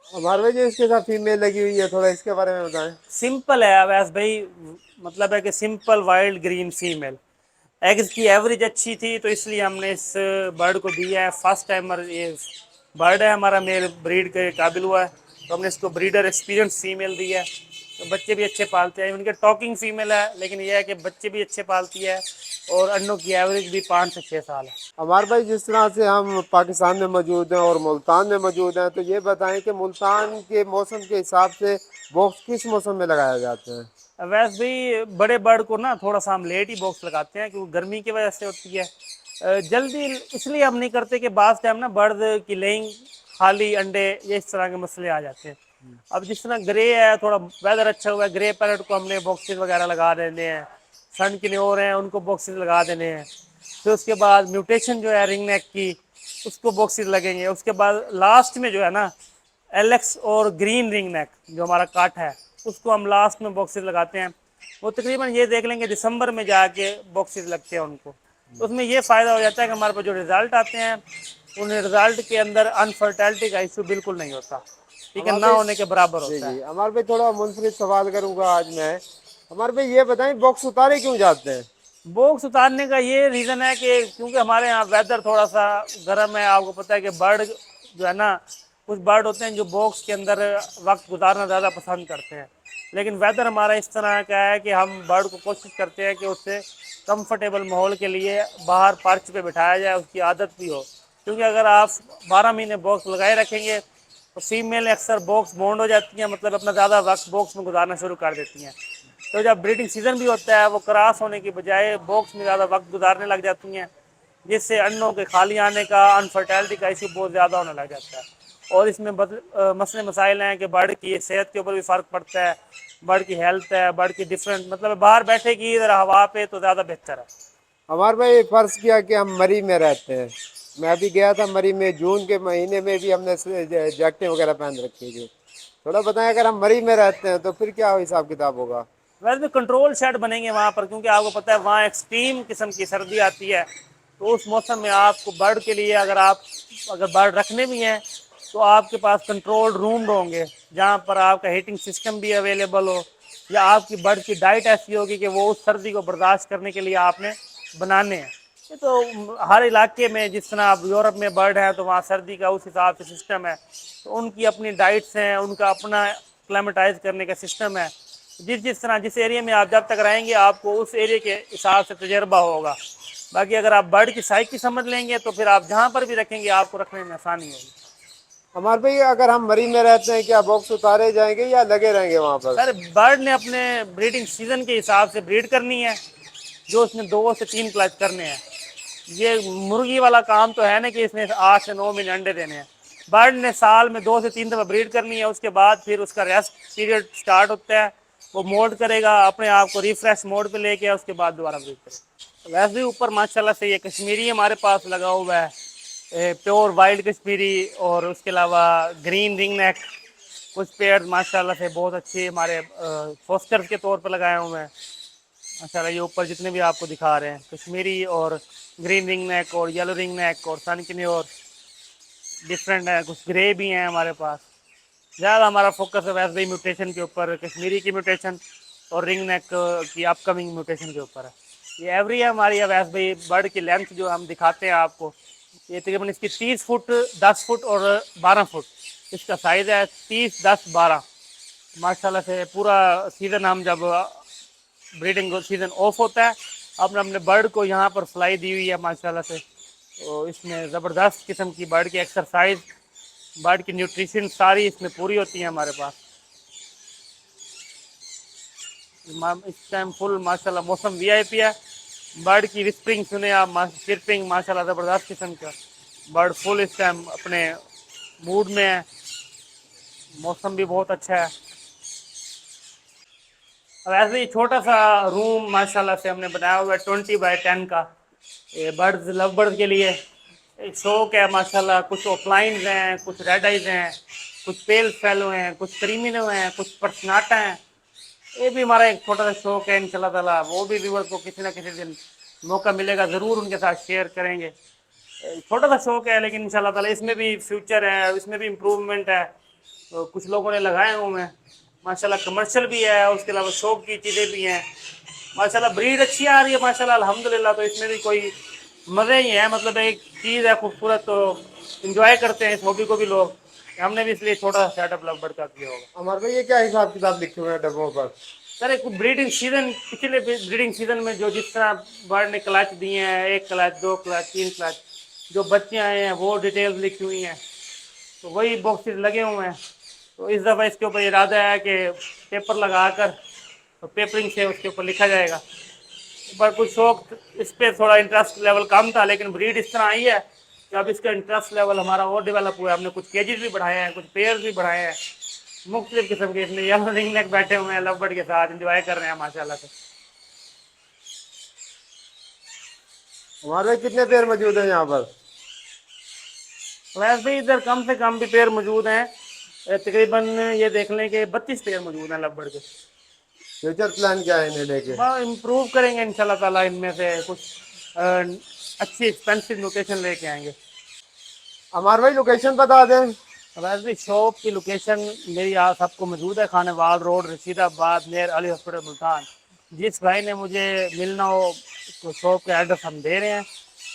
हमारे भाई जो इसके साथ फीमेल लगी हुई है, थोड़ा इसके बारे में बताएं। सिंपल है अवैस भाई, मतलब है कि simple wild green female. Eggs की एवरेज अच्छी थी तो इसलिए हमने इस बर्ड को दिया है। फर्स्ट टाइमर ये बर्ड है हमारा, मेल ब्रीड के काबिल हुआ है, तो हमने इसको ब्रीडर एक्सपीरियंस फीमेल दिया है। तो बच्चे भी अच्छे पालते हैं, उनके टॉकिंग फीमेल है, लेकिन यह है कि बच्चे भी अच्छे पालती है और अंडों की एवरेज भी 5 से 6 साल है। हमारे भाई जिस तरह से हम पाकिस्तान में मौजूद हैं और मुल्तान में मौजूद हैं, तो ये बताएं कि मुल्तान के मौसम के हिसाब से बॉक्स किस मौसम में लगाए जाते हैं? वैसे भी बड़े बर्ड को ना थोड़ा सा हम लेट ही बॉक्स लगाते हैं, क्योंकि गर्मी की वजह से होती है। जल्दी इसलिए हम नहीं करते कि बाज़ टाइम ना बर्ड की लेइंग खाली अंडे ये इस तरह के मसले आ जाते हैं। अब जिस तरह ग्रे है, थोड़ा वेदर अच्छा हुआ है, ग्रे पैरेट को हमने बॉक्सेस वगैरह लगा देने हैं। सन के और हैं उनको बॉक्सेस लगा देने हैं। फिर उसके बाद म्यूटेशन जो है रिंग नेक की, उसको बॉक्सेस लगेंगे। उसके बाद लास्ट में जो है ना एलेक्स और ग्रीन रिंग नेक जो हमारा काट है, उसको हम लास्ट में बॉक्सेस लगाते हैं। वो तकरीबन ये देख लेंगे दिसंबर में जाके बॉक्सेस लगते हैं उनको। तो उसमें ये फ़ायदा हो जाता है कि हमारे पास जो रिज़ल्ट आते हैं उन रिज़ल्ट के अंदर अनफर्टेलिटी का इशू बिल्कुल नहीं होता, ठीक है, हमारे ना भाई होने के बराबर जी होता है। जी, हमारे भाई थोड़ा मुनफरिद सवाल करूंगा आज मैं। हमारे भाई ये बताएं, बॉक्स उतारे क्यों जाते हैं? बॉक्स उतारने का ये रीज़न है कि क्योंकि हमारे यहाँ वेदर थोड़ा सा गर्म है। आपको पता है कि बर्ड जो है ना, कुछ बर्ड होते हैं जो बॉक्स के अंदर वक्त गुजारना ज़्यादा पसंद करते हैं, लेकिन वेदर हमारा इस तरह का है कि हम बर्ड को कोशिश करते हैं कि उससे कंफर्टेबल माहौल के लिए बाहर पर्च पे बिठाया जाए, उसकी आदत भी हो। क्योंकि अगर आप 12 महीने बॉक्स लगाए रखेंगे तो फीमेल अक्सर बॉक्स बॉन्ड हो जाती हैं, मतलब अपना ज़्यादा वक्त बॉक्स में गुजारना शुरू कर देती हैं। तो जब ब्रीडिंग सीजन भी होता है वो क्रॉस होने की बजाय बॉक्स में ज़्यादा वक्त गुजारने लग जाती हैं, जिससे अंडों के खाली आने का, अनफर्टेलिटी का इशू बहुत ज़्यादा होने लग जाता है। और इसमें मसले मसाइल हैं कि बर्ड की सेहत के ऊपर भी फ़र्क पड़ता है, बर्ड की हेल्थ है, बर्ड की डिफरेंट, मतलब बाहर बैठेगी इधर हवा पे तो ज़्यादा बेहतर है। हमारे भाई फर्ज किया कि हम मरी में रहते हैं। मैं अभी गया था मरी में, जून के महीने में भी हमने जैकेटें वगैरह पहन रखी थी। थोड़ा बताएं, अगर हम मरी में रहते हैं तो फिर क्या हिसाब किताब होगा? वैसे भी कंट्रोल शेड बनेंगे वहाँ पर, क्योंकि आपको पता है वहाँ एक्सट्रीम किस्म की सर्दी आती है। तो उस मौसम में आपको बर्ड के लिए अगर बर्ड रखने भी हैं तो आपके पास कंट्रोल्ड रूम होंगे जहाँ पर आपका हीटिंग सिस्टम भी अवेलेबल हो, या आपकी बर्ड की डाइट ऐसी होगी कि वो उस सर्दी को बर्दाश्त करने के लिए आपने बनाने हैं। ये तो हर इलाके में, जिस तरह आप यूरोप में बर्ड है तो वहाँ सर्दी का उस हिसाब से सिस्टम है, तो उनकी अपनी डाइट्स हैं, उनका अपना क्लाइमेटाइज करने का सिस्टम है। जिस तरह जिस एरिया में आप जब तक रहेंगे आपको उस एरिया के हिसाब से तजर्बा होगा। बाकी अगर आप बर्ड की साइज की समझ लेंगे तो फिर आप जहाँ पर भी रखेंगे आपको रखने में आसानी होगी। हमारे भाई अगर हम मरी में रहते हैं, क्या बॉक्स उतारे जाएंगे या लगे रहेंगे वहाँ पर? सर बर्ड ने अपने ब्रीडिंग सीजन के हिसाब से ब्रीड करनी है, जो उसने 2 से 3 क्लच करने हैं। ये मुर्गी वाला काम तो है ना कि इसने 8 से 9 महीने अंडे देने हैं। बर्ड ने साल में 2 से 3 दफ़ा ब्रीड करनी है, उसके बाद फिर उसका रेस्ट पीरियड स्टार्ट होता है। वो मोड करेगा अपने आप को, रिफ्रेश मोड पे लेके उसके बाद दोबारा ब्रीड करेगा। वैसे भी ऊपर माशाल्लाह से ये कश्मीरी हमारे पास लगा हुआ है, प्योर वाइल्ड कश्मीरी, और उसके अलावा ग्रीन रिंग नेक कुछ पेयर माशाल्लाह से बहुत अच्छे हमारे फोस्टर्स के तौर पर लगाए हुए हैं। माशाल्लाह ये ऊपर जितने भी आपको दिखा रहे हैं कश्मीरी और ग्रीन रिंग नेक और येलो रिंग नेक और सन की और डिफरेंट है, कुछ ग्रे भी हैं हमारे पास। ज़्यादा हमारा फोकस है वैसे ही म्यूटेशन के ऊपर, कश्मीरी की म्यूटेशन और रिंग नेक की अपकमिंग म्यूटेशन के ऊपर है। ये एवरी है हमारी है। वैसे भाई बर्ड की लेंथ जो हम दिखाते हैं आपको, ये तकरीबन इसकी 30 फुट, 10 फुट और 12 फुट इसका साइज़ है, 30, 10, 12। माशाल्लाह से पूरा सीज़न हम जब ब्रीडिंग सीज़न ऑफ होता है अपने अपने बर्ड को यहाँ पर फ्लाई दी हुई है माशाल्लाह से। तो इसमें ज़बरदस्त किस्म की बर्ड की एक्सरसाइज, बर्ड की न्यूट्रिशन सारी इसमें पूरी होती है हमारे पास। इस टाइम फुल माशाल्लाह मौसम वीआईपी है। बर्ड की विस्परिंग सुने आप, चिरपिंग माशाल्लाह ज़बरदस्त किस्म का। बर्ड फुल इस टाइम अपने मूड में है, मौसम भी बहुत अच्छा है। अब ऐसे ही छोटा सा रूम माशाल्लाह से हमने बनाया हुआ है 20x10 का, ये बर्ड्स लव बर्ड के लिए एक शौक है माशाल्लाह। कुछ ऑफलाइंस हैं, कुछ रेड आइज हैं, कुछ पेल फेलो हैं, कुछ क्रीमिनो हैं, कुछ पर्सनाटा हैं। ये भी हमारा एक छोटा सा शौक है, इंशाल्लाह ताला वो भी व्यूअर्स को किसी ना किसी दिन मौका मिलेगा ज़रूर उनके साथ शेयर करेंगे। छोटा सा शौक है लेकिन इंशाल्लाह ताला इसमें भी फ्यूचर है, इसमें भी इम्प्रूवमेंट है। तो कुछ लोगों ने लगाए हुए हैं माशाल्लाह, कमर्शियल भी है, उसके अलावा शौक की चीज़ें भी हैं माशाल्लाह। ब्रीड अच्छी आ रही है माशाल्लाह अल्हम्दुलिल्लाह। तो इसमें भी कोई मज़े ही है, मतलब एक चीज़ है खूबसूरत, तो इंजॉय करते हैं इस हॉबी को भी लोग। हमने भी इसलिए छोटा सा सेटअप लगभग का किया होगा। अमर भाई ये क्या हिसाब किताब लिखे हुए हैं डब्बों पर? सर एक ब्रीडिंग सीजन, पिछले ब्रीडिंग सीजन में जो जिस तरह बर्ड ने क्लच दिए हैं, 1 क्लच 2 क्लच 3 क्लच, जो बच्चे आए हैं वो डिटेल्स लिखी हुई हैं, तो वही बॉक्सेस लगे हुए हैं। तो इस दफ़ा इसके ऊपर इरादा है कि पेपर लगाकर तो पेपरिंग से उसके ऊपर लिखा जाएगा। पर कुछ शौक, इस पर थोड़ा इंटरेस्ट लेवल कम था, लेकिन ब्रीड इस तरह आई है कि अब इसका इंटरेस्ट लेवल हमारा और डेवलप हुआ है। हमने कुछ केजेस भी बढ़ाए हैं, कुछ पेयर्स भी बढ़ाए हैं, मुख्तलिफ किस्म के। इसमें येलो रिंग नेक बैठे हुए हैं, लव बर्ड के साथ इंजॉय कर रहे हैं माशाल्लाह से। हमारे भाई कितने पेड़ मौजूद हैं यहाँ पर? वैसे भी इधर कम से कम भी पेयर मौजूद हैं, तकरीबन ये देख लें कि 32 पेयर मौजूद हैं लव बर्ड के। फ्यूचर प्लान क्या है इन्हें लेके? इम्प्रूव करेंगे इंशाल्लाह ताला, इनमें से कुछ अच्छी एक्सपेंसिव लोकेशन लेके आएंगे। हमारे भाई लोकेशन बता दें। वैसे भी शॉप की लोकेशन मेरी यहाँ सबको मौजूद है, Khanewal road Rashidabad near Ali hospital Multan. जिस भाई ने मुझे मिलना हो तो शॉप का एड्रेस हम दे रहे हैं,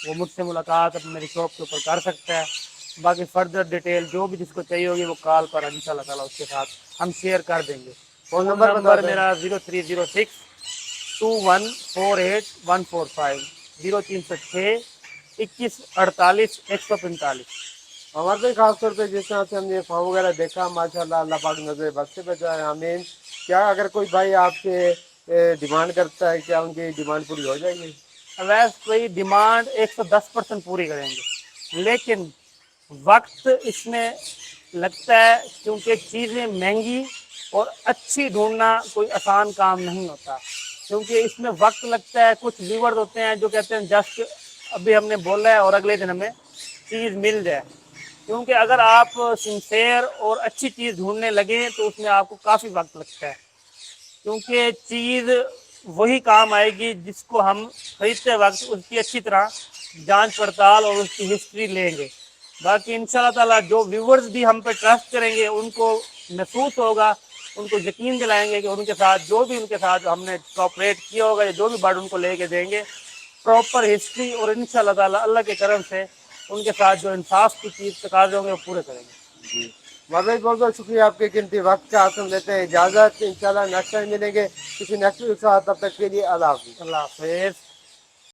वो मुझसे मुलाकात अपनी मेरी शॉप के ऊपर कर सकता है। बाकी फर्दर डिटेल जो भी जिसको चाहिए होगी वो कॉल पर इंशाल्लाह ताला उसके साथ हम शेयर कर देंगे। फोन फ़ोन नंबर बता नंबर दें। मेरा 0306 2148 145, 0306 21 48 145। हमारे भाई खास तौर पे जिस तरह से हमने फार्म वगैरह देखा माशाल्लाह, अल्लाह पाक नजर बद से बचाए, आमीन। क्या अगर कोई भाई आपसे डिमांड करता है, क्या उनकी डिमांड पूरी हो जाएगी? वैसे कोई डिमांड 110% पूरी करेंगे, लेकिन वक्त इसमें लगता है क्योंकि चीज़ें महंगी और अच्छी ढूंढना कोई आसान काम नहीं होता, क्योंकि इसमें वक्त लगता है। कुछ व्यूअर्स होते हैं जो कहते हैं जस्ट अभी हमने बोला है और अगले दिन हमें चीज़ मिल जाए, क्योंकि अगर आप सिंसेयर और अच्छी चीज़ ढूंढने लगे तो उसमें आपको काफ़ी वक्त लगता है, क्योंकि चीज़ वही काम आएगी जिसको हम खरीदते वक्त उसकी अच्छी तरह जांच पड़ताल और उसकी हिस्ट्री लेंगे। बाकी इंशाल्लाह ताला जो व्यूवर्स भी हम पे ट्रस्ट करेंगे उनको महसूस होगा, उनको यकीन दिलाएंगे कि उनके साथ जो भी उनके साथ हमने कॉपरेट किया होगा या जो भी बर्ड उनको लेके देंगे, प्रॉपर हिस्ट्री और इंशाल्लाह ताला अल्लाह के करम से उनके साथ जो इंसाफ की चीज़ तकाज़े होंगे वो पूरे करेंगे। हमारे भाई बहुत बहुत शुक्रिया आपके कीमती वक्त का। हम लेते हैं इजाज़त, इंशाल्लाह नेक्स्ट टाइम मिलेंगे किसी नेक्स्ट के साथ। तब तक के लिए अल्लाह हाफिज़। अल्लाह हाफिज़।